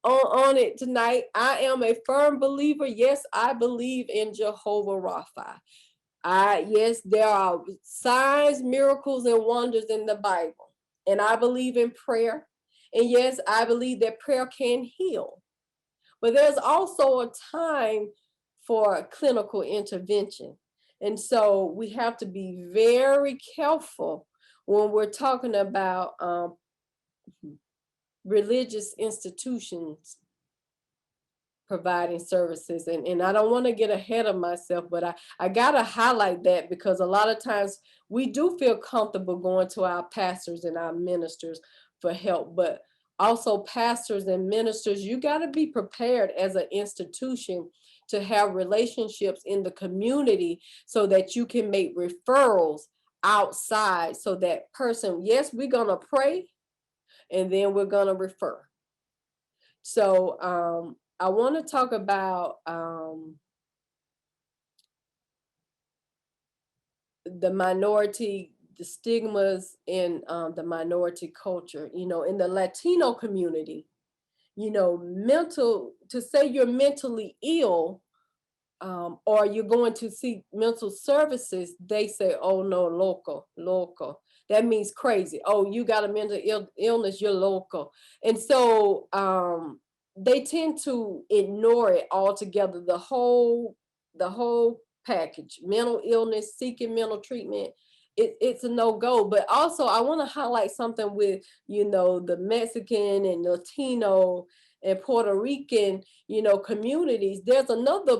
on it tonight. I am a firm believer. Yes, I believe in Jehovah Rapha. Yes, there are signs, miracles, and wonders in the Bible. And I believe in prayer. And yes, I believe that prayer can heal. But there's also a time for clinical intervention. And so we have to be very careful when we're talking about religious institutions providing services. And I don't want to get ahead of myself, but I got to highlight that because a lot of times we do feel comfortable going to our pastors and our ministers for help. But also, pastors and ministers, you got to be prepared as an institution to have relationships in the community so that you can make referrals outside so that person, yes, we're going to pray and then we're going to refer. So I want to talk about the stigmas in the minority culture, in the Latino community, to say you're mentally ill or you're going to seek mental services, they say, oh no, loco, loco. That means crazy. Oh, you got a mental illness, you're loco. And so they tend to ignore it altogether, the whole package, mental illness, seeking mental treatment. It's a no-go. But also I want to highlight something with, the Mexican and Latino and Puerto Rican, communities. There's another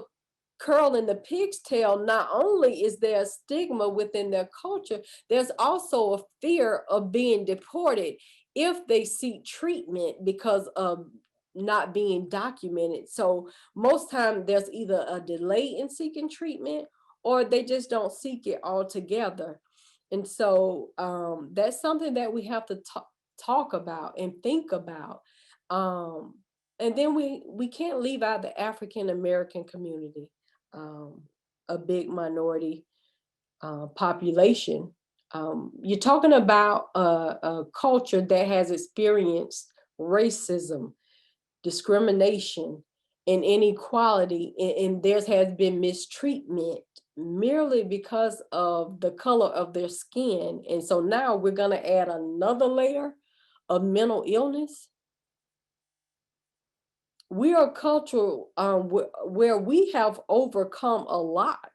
curl in the pig's tail. Not only is there a stigma within their culture, there's also a fear of being deported if they seek treatment because of not being documented. So most time there's either a delay in seeking treatment or they just don't seek it altogether. And so that's something that we have to talk about and think about. And then we can't leave out the African American community, a big minority population. You're talking about a culture that has experienced racism, discrimination, and inequality, and there has been mistreatment merely because of the color of their skin. And so now we're going to add another layer of mental illness. We are cultural where we have overcome a lot.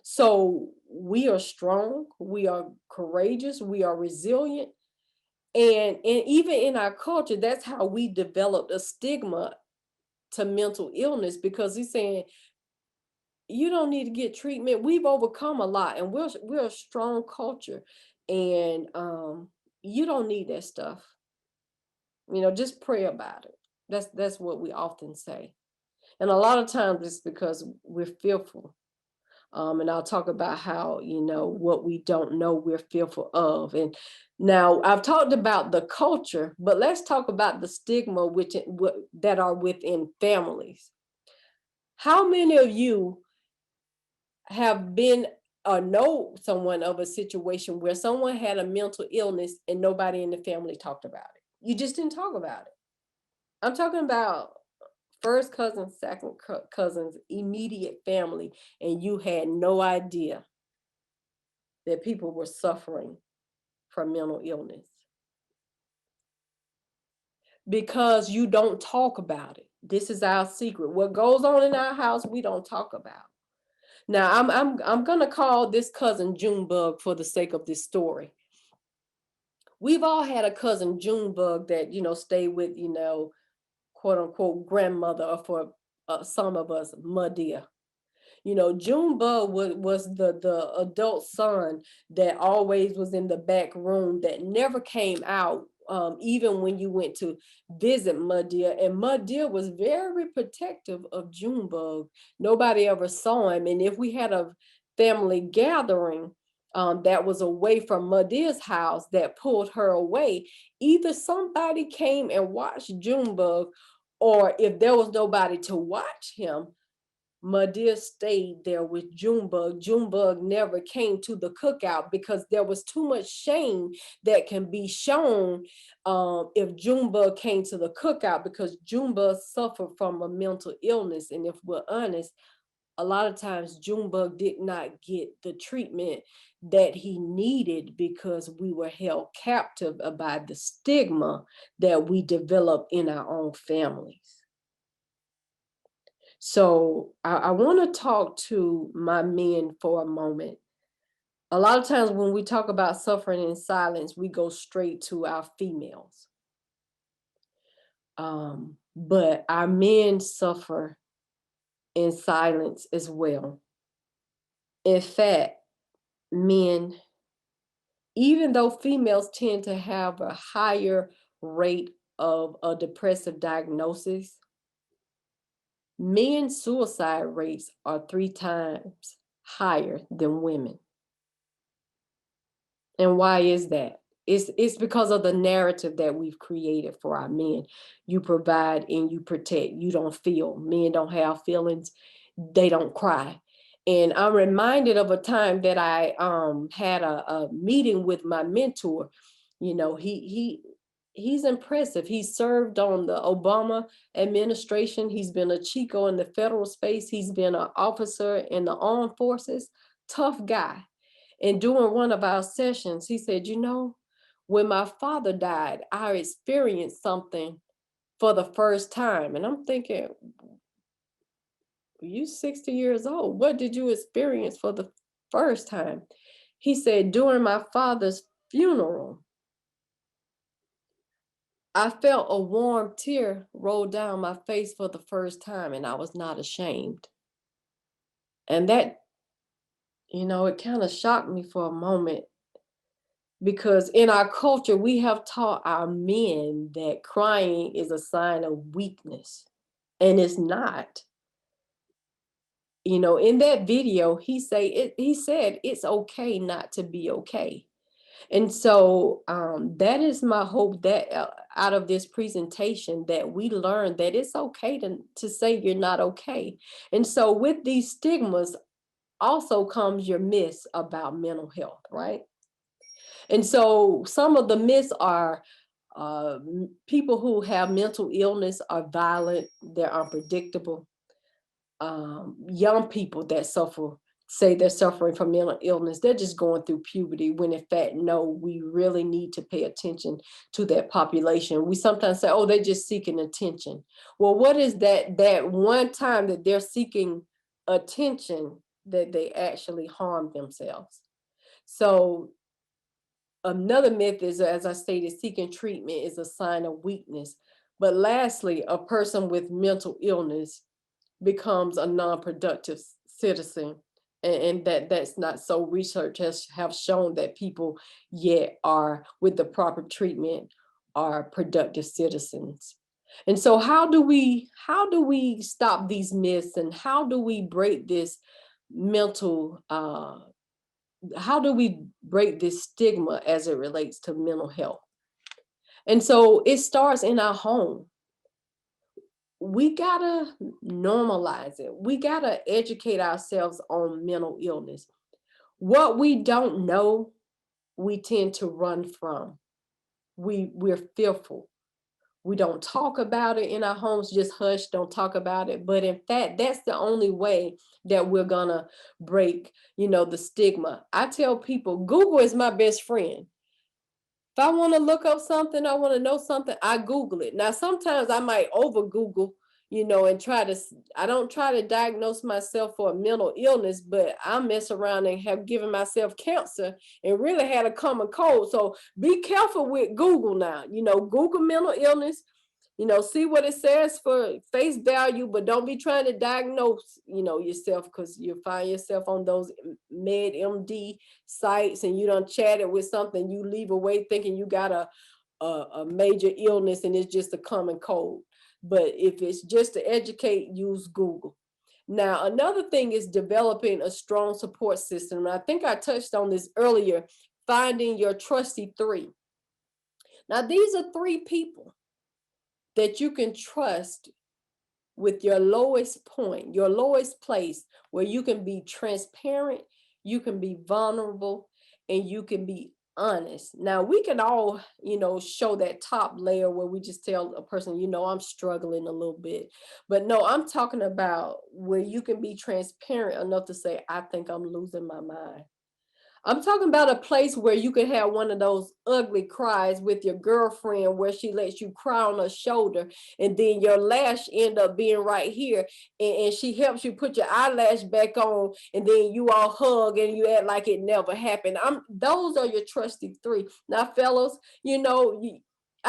So we are strong, we are courageous, we are resilient. And even in our culture, that's how we developed a stigma to mental illness, because he's saying you don't need to get treatment. We've overcome a lot and we're a strong culture. And you don't need that stuff. Just pray about it. That's what we often say. And a lot of times it's because we're fearful. And I'll talk about how, what we don't know, we're fearful of. And now I've talked about the culture, but let's talk about the stigma that are within families. How many of you have been or know someone of a situation where someone had a mental illness and nobody in the family talked about it? You just didn't talk about it. I'm talking about first cousins, second cousins, immediate family, and you had no idea that people were suffering from mental illness because you don't talk about it. This is our secret. What goes on in our house, we don't talk about. Now, I'm gonna call this cousin Junebug for the sake of this story. We've all had a cousin Junebug that stay with quote unquote grandmother, or for some of us, Madea. Junebug was the adult son that always was in the back room, that never came out, even when you went to visit Madea. And Madea was very protective of Junebug. Nobody ever saw him. And if we had a family gathering that was away from Madea's house that pulled her away, either somebody came and watched Junebug, or if there was nobody to watch him, Madea stayed there with Junebug. Junebug never came to the cookout because there was too much shame that can be shown if Junebug came to the cookout, because Junebug suffered from a mental illness. And if we're honest, a lot of times Junebug did not get the treatment that he needed because we were held captive by the stigma that we developed in our own families. So I want to talk to my men for a moment. A lot of times when we talk about suffering in silence, we go straight to our females. But our men suffer in silence as well. In fact, men, even though females tend to have a higher rate of a depressive diagnosis, men's suicide rates are 3 times higher than women. And why is that? It's because of the narrative that we've created for our men. You provide and you protect. You don't feel. Men don't have feelings. They don't cry. And I'm reminded of a time that I had a meeting with my mentor. You know, he's impressive. He served on the Obama administration. He's been a Chico in the federal space. He's been an officer in the armed forces. Tough guy. And during one of our sessions, he said, you know, when my father died, I experienced something for the first time. And I'm thinking, you 60 years old. What did you experience for the first time? He said, during my father's funeral, I felt a warm tear roll down my face for the first time, and I was not ashamed. And that, you know, it kind of shocked me for a moment, because in our culture, we have taught our men that crying is a sign of weakness, and it's not. You know, in that video, he said it's okay not to be okay. And so that is my hope, that out of this presentation, that we learn that it's okay to say you're not okay. And so with these stigmas also comes your myths about mental health, right? And so some of the myths are people who have mental illness are violent, they're unpredictable. Young people that say they're suffering from mental illness, they're just going through puberty, when in fact, no, we really need to pay attention to that population. We sometimes say, oh, they're just seeking attention. Well, what is that one time that they're seeking attention that they actually harm themselves? So another myth is, as I stated, seeking treatment is a sign of weakness. But lastly, a person with mental illness becomes a non-productive citizen, and that's not so. Research has have shown that people yet are, with the proper treatment, are productive citizens. And so how do we stop these myths, and how do we break this mental how do we break this stigma as it relates to mental health? And so it starts in our home. We gotta normalize it. We gotta educate ourselves on mental illness. What we don't know, we tend to run from. We're fearful. We don't talk about it in our homes, just hush, don't talk about it. But in fact, that's the only way that we're gonna break, the stigma. I tell people, Google is my best friend. If I want to look up something, I want to know something, I Google it. Now, sometimes I might over Google, and I don't try to diagnose myself for a mental illness, but I mess around and have given myself cancer and really had a common cold. So be careful with Google now. Google mental illness, see what it says for face value, but don't be trying to diagnose, yourself, because you'll find yourself on those MedMD sites and you done chatted with something, you leave away thinking you got a major illness and it's just a common cold. But if it's just to educate, use Google. Now, another thing is developing a strong support system. And I think I touched on this earlier, finding your trusty three. Now, these are 3 people that you can trust with your lowest point, your lowest place, where you can be transparent, you can be vulnerable, and you can be honest. Now, we can all, show that top layer where we just tell a person, I'm struggling a little bit. But no, I'm talking about where you can be transparent enough to say, I think I'm losing my mind. I'm talking about a place where you can have one of those ugly cries with your girlfriend, where she lets you cry on her shoulder, and then your lash end up being right here, and she helps you put your eyelash back on, and then you all hug and you act like it never happened. Those are your trusty 3. Now, fellas, I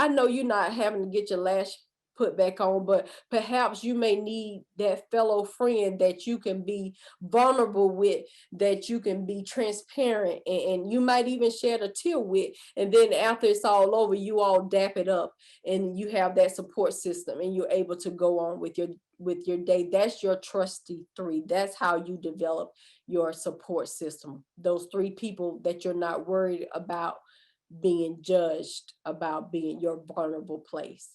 know you're not having to get your lash put back on, but perhaps you may need that fellow friend that you can be vulnerable with, that you can be transparent, and you might even shed a tear with. And then after it's all over, you all dap it up and you have that support system and you're able to go on with your day. That's your trusty three. That's how you develop your support system. Those three people that you're not worried about being judged, about being your vulnerable place.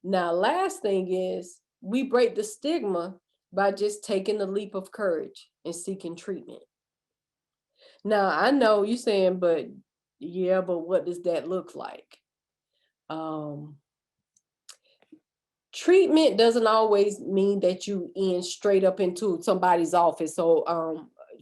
Now, last thing is we break the stigma by just taking the leap of courage and seeking treatment. Now, I know you're saying, but yeah, but what does that look like? Um, Treatment doesn't always mean that you in straight up into somebody's office. So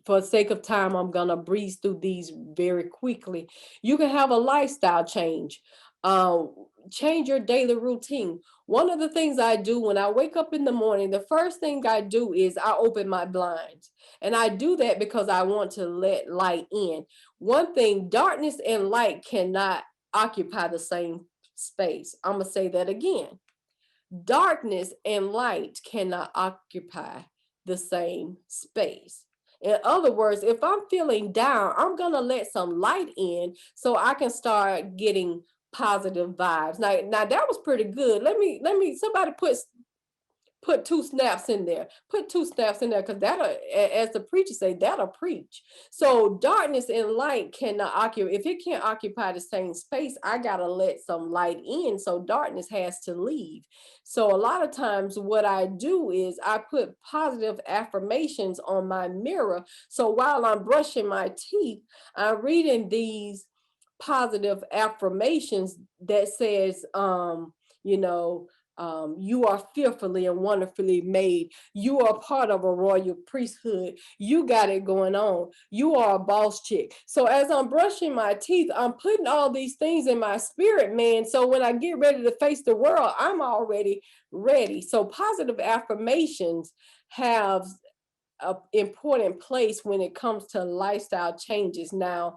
for the sake of time, I'm gonna breeze through these very quickly. You can have a lifestyle change. Um, Change your daily routine. One of the things I do when I wake up in the morning, the first thing I do is I open my blinds. And I do that because I want to let light in. One thing, darkness and light cannot occupy the same space. I'm gonna say that again. Darkness and light cannot occupy the same space. In other words, if I'm feeling down, I'm going to let some light in so I can start getting positive vibes. Now that was pretty good. Somebody put two snaps in there. Put two snaps in there, because that'll, as the preacher say, that'll preach. So darkness and light cannot occupy. If it can't occupy the same space, I gotta let some light in. So darkness has to leave. So a lot of times what I do is I put positive affirmations on my mirror. So while I'm brushing my teeth, I'm reading these positive affirmations that says, you know, you are fearfully and wonderfully made. You are part of a royal priesthood. You got it going on. You are a boss chick. So as I'm brushing my teeth, I'm putting all these things in my spirit, man. So when I get ready to face the world, I'm already ready. So positive affirmations have an important place when it comes to lifestyle changes. Now,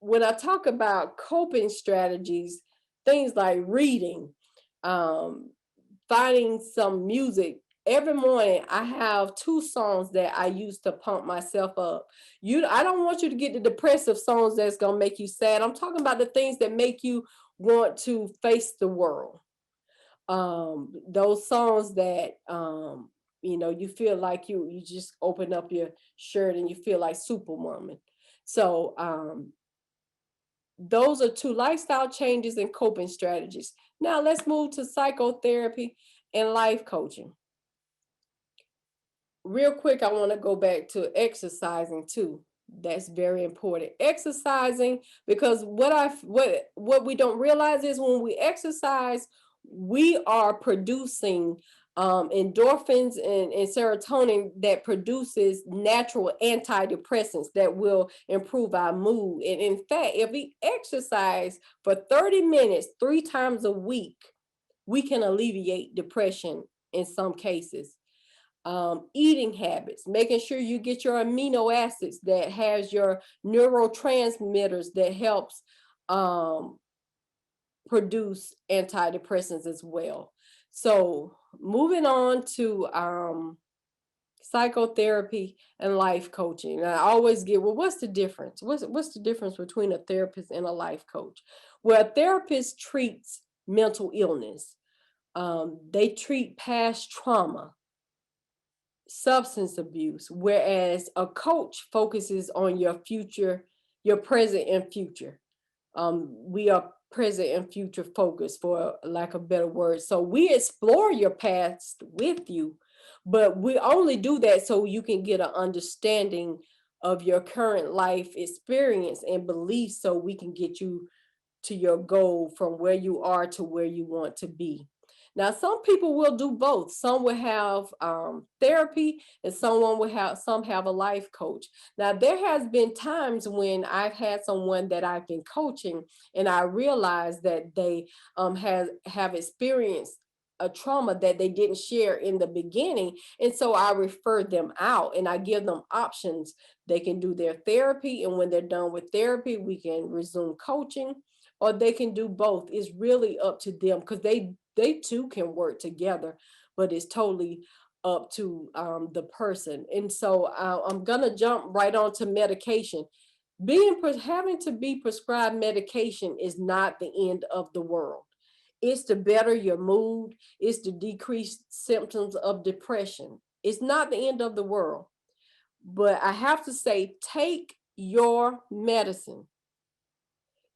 when I talk about coping strategies, things like reading, um, finding some music. Every morning, I have two songs that I use to pump myself up. I don't want you to get the depressive songs that's gonna make you sad. I'm talking about the things that make you want to face the world. Those songs that you feel like you just open up your shirt and you feel like Superwoman. So those are two lifestyle changes and coping strategies. Now let's move to psychotherapy and life coaching. Real quick, I want to go back to exercising too. That's very important. Exercising, because what we don't realize is when we exercise, we are producing endorphins and serotonin that produces natural antidepressants that will improve our mood. And in fact, if we exercise for 30 minutes 3 times a week, we can alleviate depression in some cases. Eating habits, making sure you get your amino acids that has your neurotransmitters that helps produce antidepressants as well. So moving on to psychotherapy and life coaching. And I always get, well, what's the difference? What's the difference between a therapist and a life coach? Well, a therapist treats mental illness. They treat past trauma, substance abuse, whereas a coach focuses on your future, your present and future. We are present and future focused, for lack of better words. So we explore your past with you, but we only do that so you can get an understanding of your current life experience and beliefs, so we can get you to your goal from where you are to where you want to be. Now, some people will do both. Some will have therapy, and some have a life coach. Now, there has been times when I've had someone that I've been coaching, and I realized that they have experienced a trauma that they didn't share in the beginning, and so I refer them out and I give them options. They can do their therapy, and when they're done with therapy, we can resume coaching, or they can do both. It's really up to them because they too can work together, but it's totally up to the person. And so I'm gonna jump right on to medication. Having to be prescribed medication is not the end of the world. It's to better your mood, it's to decrease symptoms of depression. It's not the end of the world. But I have to say, take your medicine.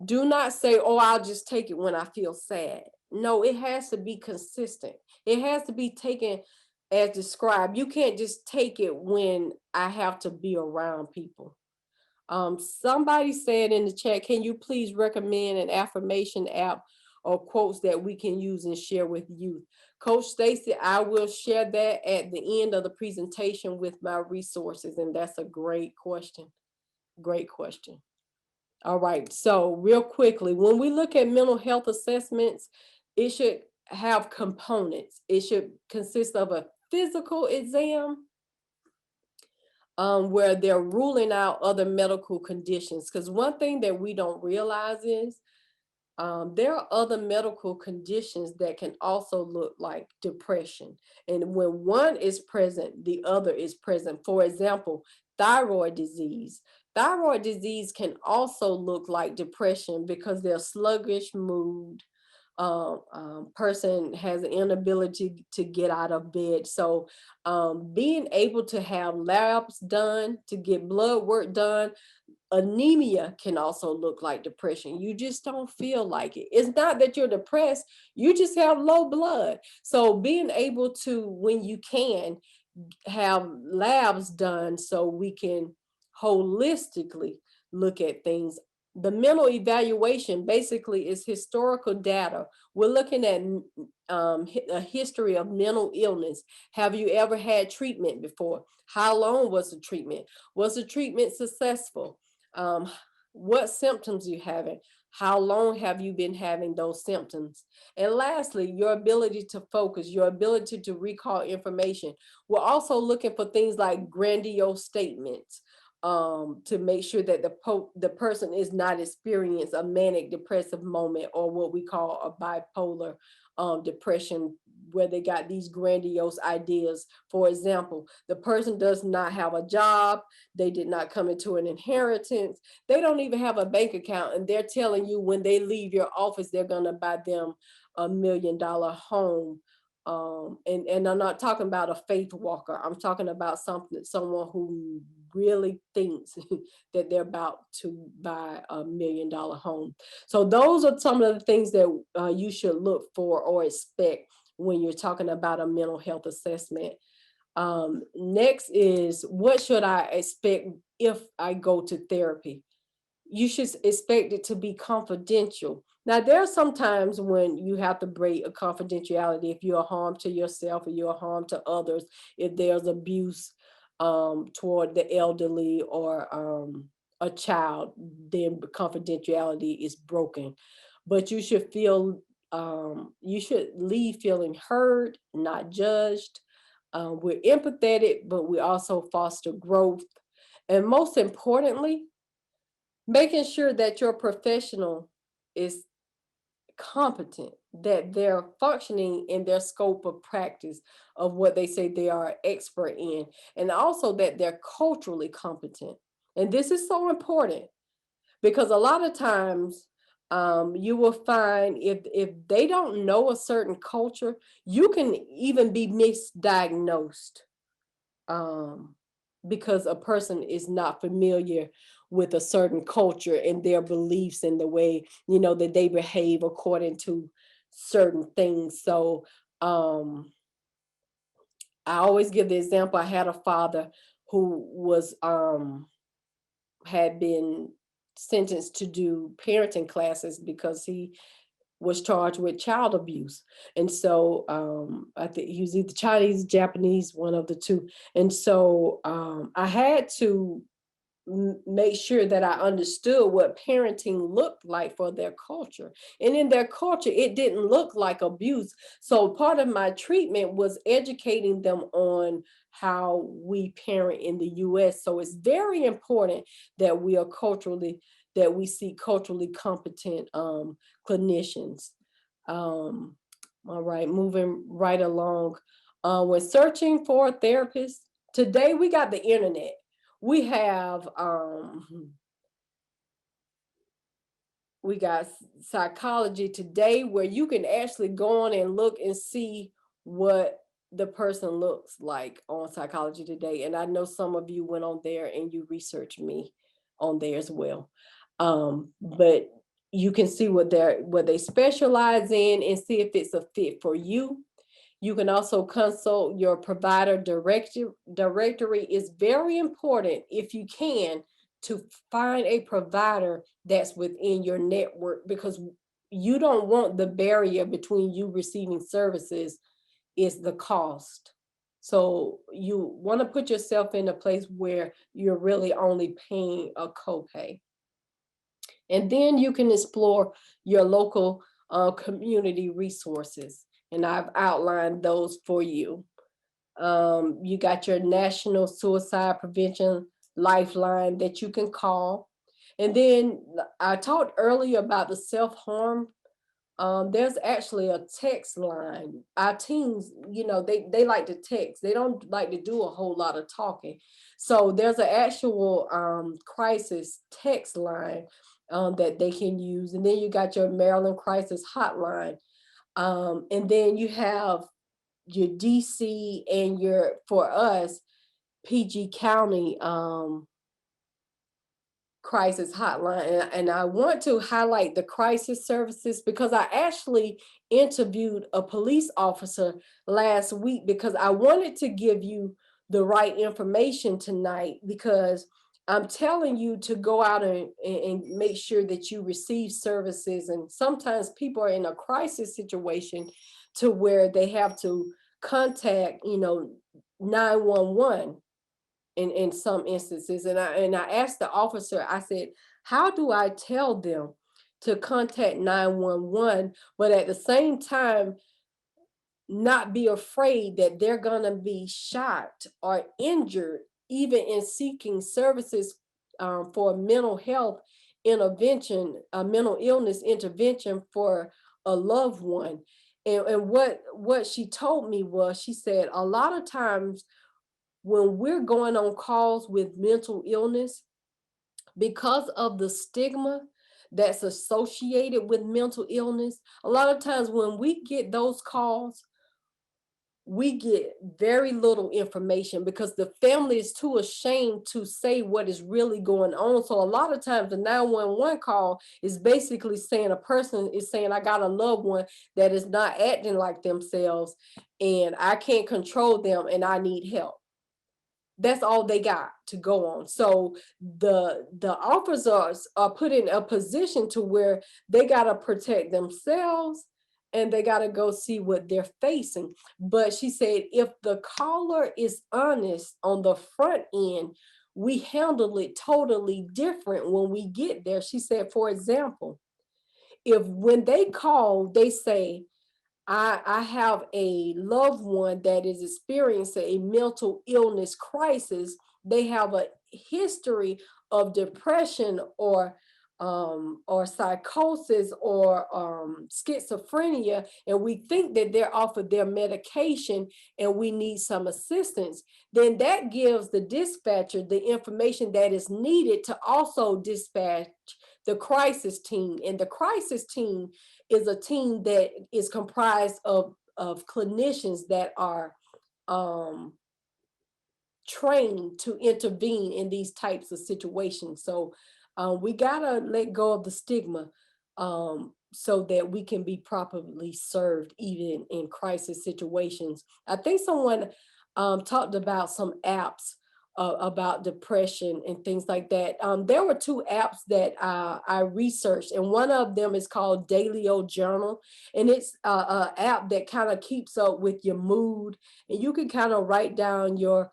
Do not say, oh, I'll just take it when I feel sad. No, it has to be consistent. It has to be taken as described. You can't just take it when I have to be around people. Somebody said in the chat, can you please recommend an affirmation app or quotes that we can use and share with youth? Coach Stacy, I will share that at the end of the presentation with my resources, and that's a great question. Great question. All right, so real quickly, when we look at mental health assessments, it should have components. It should consist of a physical exam, where they're ruling out other medical conditions. Because one thing that we don't realize is there are other medical conditions that can also look like depression. And when one is present, the other is present. For example, thyroid disease. Thyroid disease can also look like depression because they're sluggish mood. Person has an inability to get out of bed. So being able to have labs done, to get blood work done, anemia can also look like depression. You just don't feel like it. It's not that you're depressed, you just have low blood. So being able to, when you can, have labs done so we can holistically look at things. The mental evaluation basically is historical data. We're looking at a history of mental illness. Have you ever had treatment before? How long was the treatment? Was the treatment successful? What symptoms you having? How long have you been having those symptoms? And lastly, your ability to focus, your ability to recall information. We're also looking for things like grandiose statements, to make sure that the person is not experiencing a manic depressive moment or what we call a bipolar depression, where they got these grandiose ideas. For example, the person does not have a job, they did not come into an inheritance, they don't even have a bank account, and they're telling you when they leave your office, they're going to buy them $1 million home. And I'm not talking about a faith walker. I'm talking about someone who really thinks that they're about to buy $1 million home. So those are some of the things that you should look for or expect when you're talking about a mental health assessment. Next is, what should I expect if I go to therapy? You should expect it to be confidential. Now, there are some times when you have to break a confidentiality if you're a harm to yourself or you're a harm to others, if there's abuse toward the elderly or a child, then confidentiality is broken. But you should you should leave feeling heard, not judged. We're empathetic, but we also foster growth. And most importantly, making sure that your professional is competent, that they're functioning in their scope of practice of what they say they are expert in, and also that they're culturally competent. And this is so important because a lot of times you will find if they don't know a certain culture, you can even be misdiagnosed, um, because a person is not familiar with a certain culture and their beliefs and the way, that they behave according to certain things. So I always give the example. I had a father who was had been sentenced to do parenting classes because he was charged with child abuse. And so I think he was either Chinese, Japanese, one of the two. And so I had to make sure that I understood what parenting looked like for their culture. And in their culture, it didn't look like abuse. So part of my treatment was educating them on how we parent in the US. So it's very important that we are culturally that we see culturally competent clinicians. All right, moving right along. When searching for a therapist, today we got the internet. We have we got psychology today where you can actually go on and look and see what the person looks like on psychology today. And I know some of you went on there and you researched me on there as well. But you can see what they specialize in and see if it's a fit for you. You can also consult your provider directory. Is very important if you can to find a provider that's within your network, because you don't want the barrier between you receiving services is the cost. So you want to put yourself in a place where you're really only paying a copay. And then you can explore your local community resources. And I've outlined those for you. You got your National Suicide Prevention Lifeline that you can call. And then I talked earlier about the self-harm. There's actually a text line. Our teens, they like to text. They don't like to do a whole lot of talking. So there's an actual crisis text line that they can use. And then you got your Maryland Crisis Hotline. And then you have your DC and for us, PG County crisis hotline. And I want to highlight the crisis services because I actually interviewed a police officer last week because I wanted to give you the right information tonight, because I'm telling you to go out and make sure that you receive services. And sometimes people are in a crisis situation to where they have to contact, 911 in some instances. And I asked the officer, I said, how do I tell them to contact 911, but at the same time, not be afraid that they're gonna be shot or injured, even in seeking services for mental health intervention, a mental illness intervention for a loved one. And what she told me was, she said, a lot of times when we're going on calls with mental illness, because of the stigma that's associated with mental illness, a lot of times when we get those calls, we get very little information because the family is too ashamed to say what is really going on. So a lot of times the 911 call is basically saying, a person is saying, I got a loved one that is not acting like themselves and I can't control them and I need help. That's all they got to go on. So the officers are put in a position to where they got to protect themselves and they got to go see what they're facing. But she said, if the caller is honest on the front end, we handle it totally different when we get there. She said, for example, if when they call, they say, I have a loved one that is experiencing a mental illness crisis. They have a history of depression or psychosis or schizophrenia, and we think that they're off of their medication and we need some assistance. Then that gives the dispatcher the information that is needed to also dispatch the crisis team. And the crisis team is a team that is comprised of clinicians that are trained to intervene in these types of situations. So we gotta let go of the stigma so that we can be properly served even in crisis situations. I think someone talked about some apps about depression and things like that. There were two apps that I researched, and one of them is called Dailyo Journal, and it's an app that kind of keeps up with your mood, and you can kind of write down your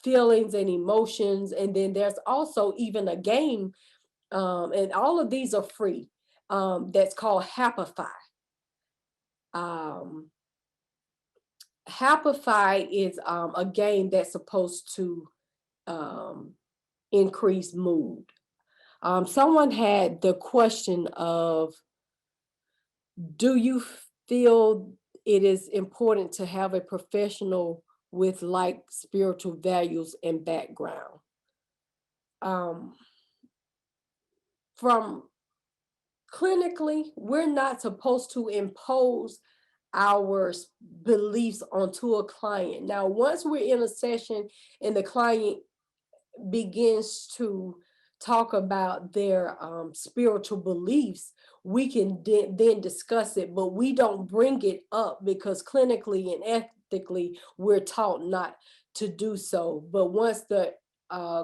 feelings and emotions. And then there's also even a game, and all of these are free, that's called Happify. Um, Happify is a game that's supposed to increase mood. Someone had the question of, do you feel it is important to have a professional with like spiritual values and background? Um, from clinically, we're not supposed to impose our beliefs onto a client. Now, once we're in a session and the client begins to talk about their spiritual beliefs, we can then discuss it, but we don't bring it up because clinically and ethically, we're taught not to do so. But once the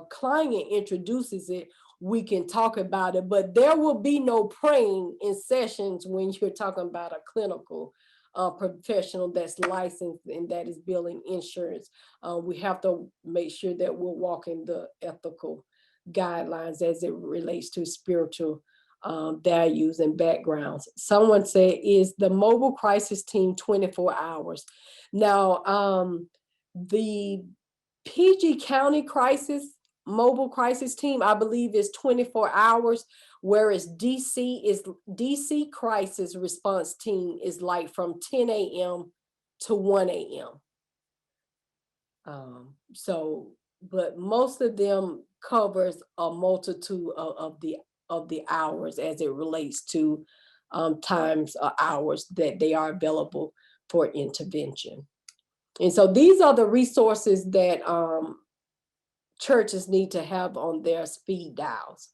client introduces it, we can talk about it, but there will be no praying in sessions when you're talking about a clinical professional that's licensed and that is billing insurance. We have to make sure that we're walking the ethical guidelines as it relates to spiritual values and backgrounds. Someone said, is the mobile crisis team 24 hours? Now, the PG County mobile crisis team, I believe, is 24 hours, whereas DC crisis response team is like from 10 a.m. to 1 a.m. So, but most of them covers a multitude of the hours as it relates to times or hours that they are available for intervention. And so these are the resources that churches need to have on their speed dials.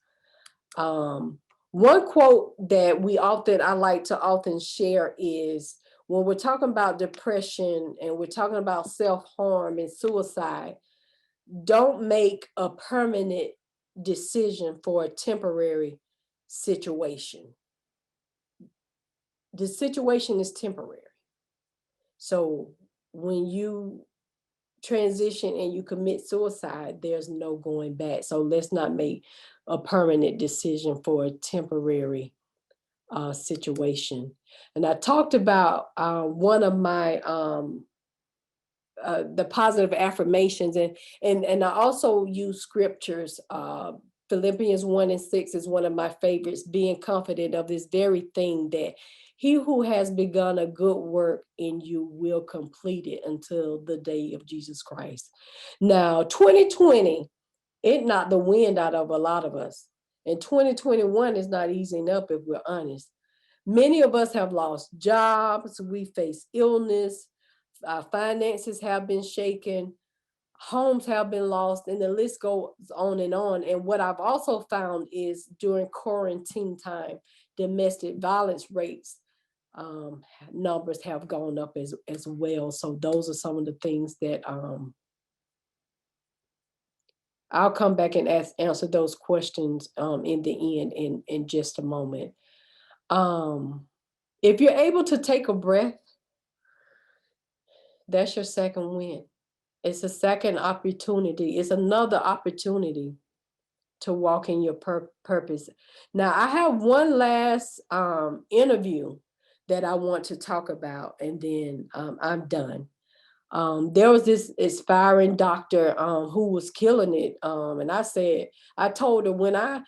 One quote that I like to often share is, when we're talking about depression and we're talking about self-harm and suicide, don't make a permanent decision for a temporary situation. The situation is temporary. So when you transition and you commit suicide, there's no going back. So let's not make a permanent decision for a temporary situation. And I talked about one of my the positive affirmations, and I also use scriptures. Philippians 1:6 is one of my favorites, being confident of this very thing, that he who has begun a good work in you will complete it until the day of Jesus Christ. Now, 2020, it knocked the wind out of a lot of us. And 2021 is not easing up, if we're honest. Many of us have lost jobs, we face illness, our finances have been shaken, homes have been lost, and the list goes on and on. And what I've also found is during quarantine time, domestic violence rates numbers have gone up as well. So those are some of the things that I'll come back and answer those questions in the end in just a moment. If you're able to take a breath, that's your second win. It's a second opportunity. It's another opportunity to walk in your purpose. Now, I have one last interview that I want to talk about, and then I'm done. There was this aspiring doctor who was killing it. And I told her, when I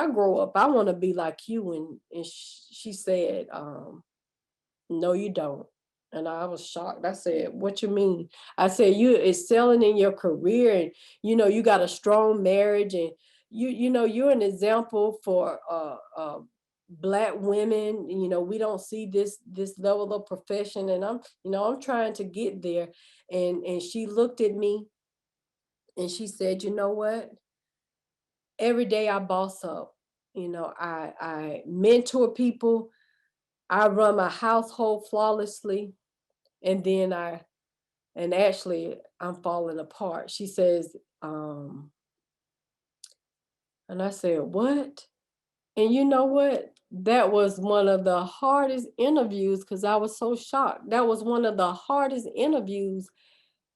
grow up, I want to be like you. And she said, no, you don't. And I was shocked. I said, what you mean? I said, you excelling in your career, and you got a strong marriage, and you're an example for Black women. We don't see this level of profession, and I'm trying to get there. And she looked at me and she said, you know what? Every day I boss up. I mentor people. I run my household flawlessly. And then actually I'm falling apart. She says, and I said, what? And you know what? That was one of the hardest interviews, because I was so shocked. That was one of the hardest interviews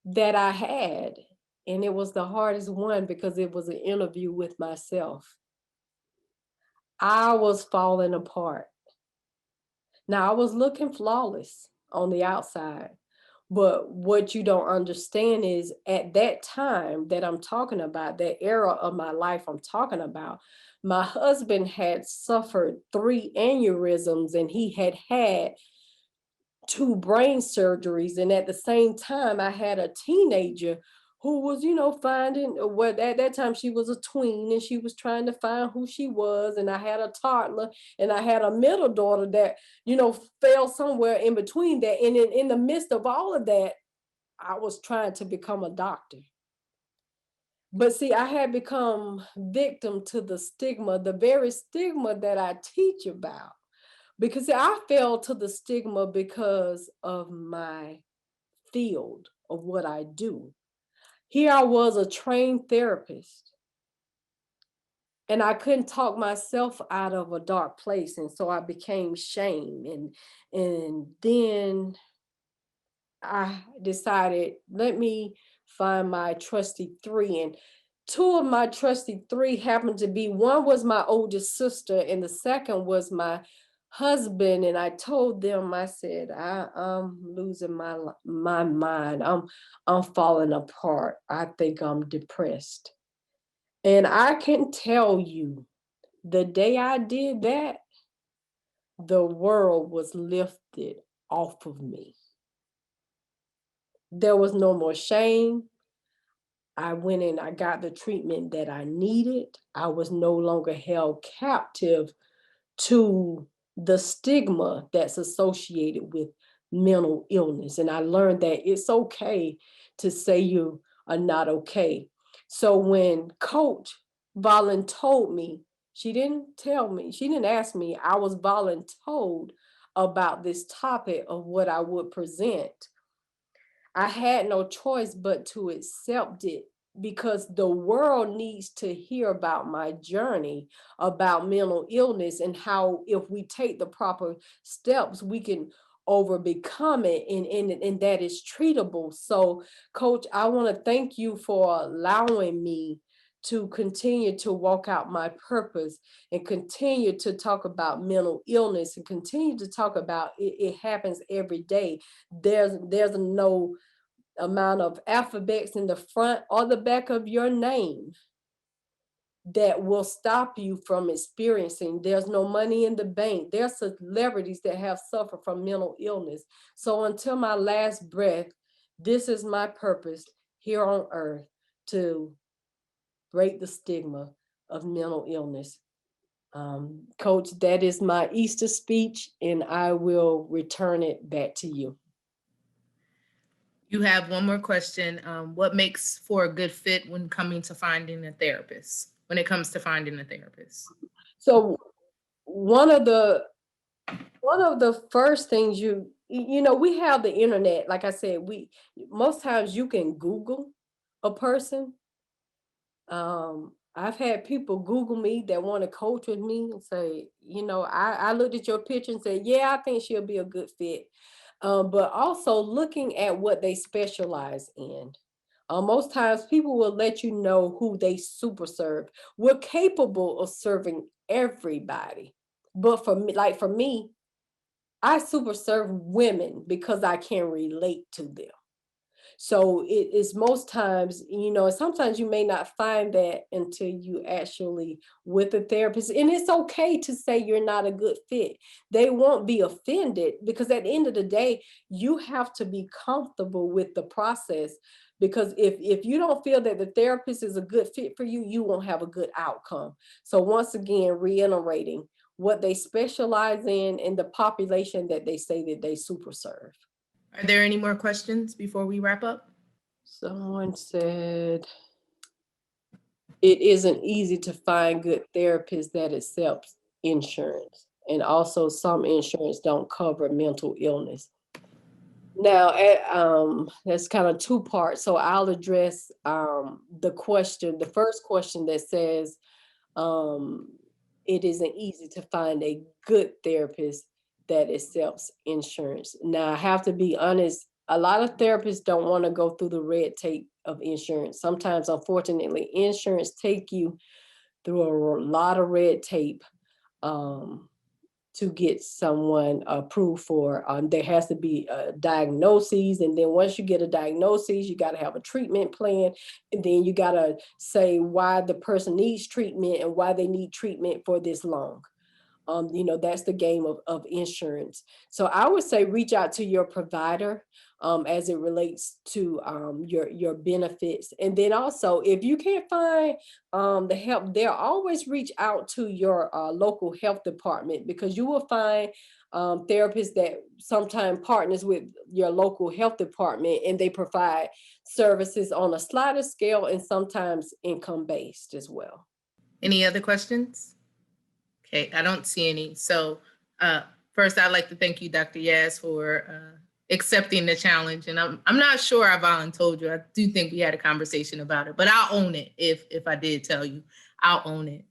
that I had. And it was the hardest one because it was an interview with myself. I was falling apart. Now, I was looking flawless on the outside, But what you don't understand is at that time that I'm talking about, that era of my life I'm talking about, my husband had suffered 3 aneurysms and he had had 2 brain surgeries. And at the same time, I had a teenager who was, finding what at that time she was a tween and she was trying to find who she was. And I had a toddler and I had a middle daughter that, fell somewhere in between that. And in the midst of all of that, I was trying to become a doctor. But see, I had become victim to the stigma, the very stigma that I teach about. Because see, I fell to the stigma because of my field of what I do. Here I was a trained therapist, and I couldn't talk myself out of a dark place. And so I became shame. And then I decided, let me find my trusty three. And 2 of my trusty 3 happened to be, one was my oldest sister, and the second was my husband. And I told them, I said, I'm losing my mind. I'm falling apart. I think I'm depressed. And I can tell you, the day I did that, the world was lifted off of me. There was no more shame. I went and I got the treatment that I needed. I was no longer held captive to the stigma that's associated with mental illness. And I learned that it's okay to say you are not okay. So when Coach voluntold me, she didn't tell me, she didn't ask me, I was voluntold about this topic of what I would present. I had no choice but to accept it because the world needs to hear about my journey about mental illness and how if we take the proper steps, we can overcome it and that is treatable. So Coach, I want to thank you for allowing me to continue to walk out my purpose and continue to talk about mental illness and continue to talk about it happens every day. There's no amount of alphabets in the front or the back of your name that will stop you from experiencing. There's no money in the bank. There's celebrities that have suffered from mental illness. So until my last breath, this is my purpose here on earth, to break the stigma of mental illness. Coach, that is my Easter speech, and I will return it back to you. You have one more question. What makes for a good fit when coming to finding a therapist? When it comes to finding a therapist? So one of the first things we have the internet. Like I said, we most times you can Google a person. I've had people Google me that want to coach with me and say, I looked at your picture and said, yeah, I think she'll be a good fit. But also looking at what they specialize in. Most times people will let you know who they super serve. We're capable of serving everybody. But for me, I super serve women because I can relate to them. So it is most times, sometimes you may not find that until you actually with a therapist. And it's okay to say you're not a good fit. They won't be offended because at the end of the day, you have to be comfortable with the process. Because if you don't feel that the therapist is a good fit for you, you won't have a good outcome. So once again, reiterating what they specialize in and the population that they say that they super serve. Are there any more questions before we wrap up? Someone said it isn't easy to find good therapists that accepts insurance. And also some insurance don't cover mental illness. Now, that's kind of 2 parts. So I'll address the first question that says, it isn't easy to find a good therapist that accepts insurance. Now, I have to be honest, a lot of therapists don't want to go through the red tape of insurance. Sometimes, unfortunately, insurance take you through a lot of red tape to get someone approved for. There has to be a diagnosis, and then once you get a diagnosis, you got to have a treatment plan, and then you got to say why the person needs treatment and why they need treatment for this long. That's the game of insurance. So I would say reach out to your provider as it relates to your benefits. And then also, if you can't find the help, they'll always reach out to your local health department, because you will find therapists that sometimes partners with your local health department, and they provide services on a slider scale and sometimes income-based as well. Any other questions? Okay, I don't see any. So first, I'd like to thank you, Dr. Yaz, for accepting the challenge. And I'm not sure I volunteered you. I do think we had a conversation about it, but I'll own it if I did tell you. I'll own it.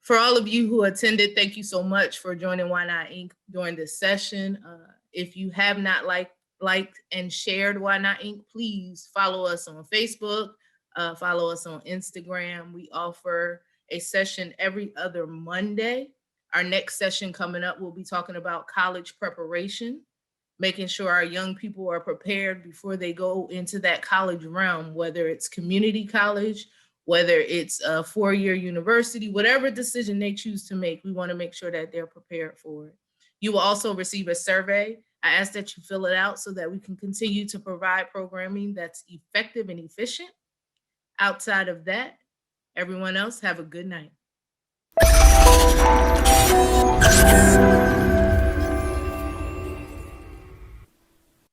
For all of you who attended, thank you so much for joining Why Not Inc. during this session. If you have not liked and shared Why Not Inc., please follow us on Facebook, follow us on Instagram. We offer a session every other Monday. Our next session coming up, we'll be talking about college preparation, making sure our young people are prepared before they go into that college realm, whether it's community college, whether it's a four-year university, whatever decision they choose to make, we want to make sure that they're prepared for it. You will also receive a survey. I ask that you fill it out so that we can continue to provide programming that's effective and efficient. Outside of that, everyone else, have a good night.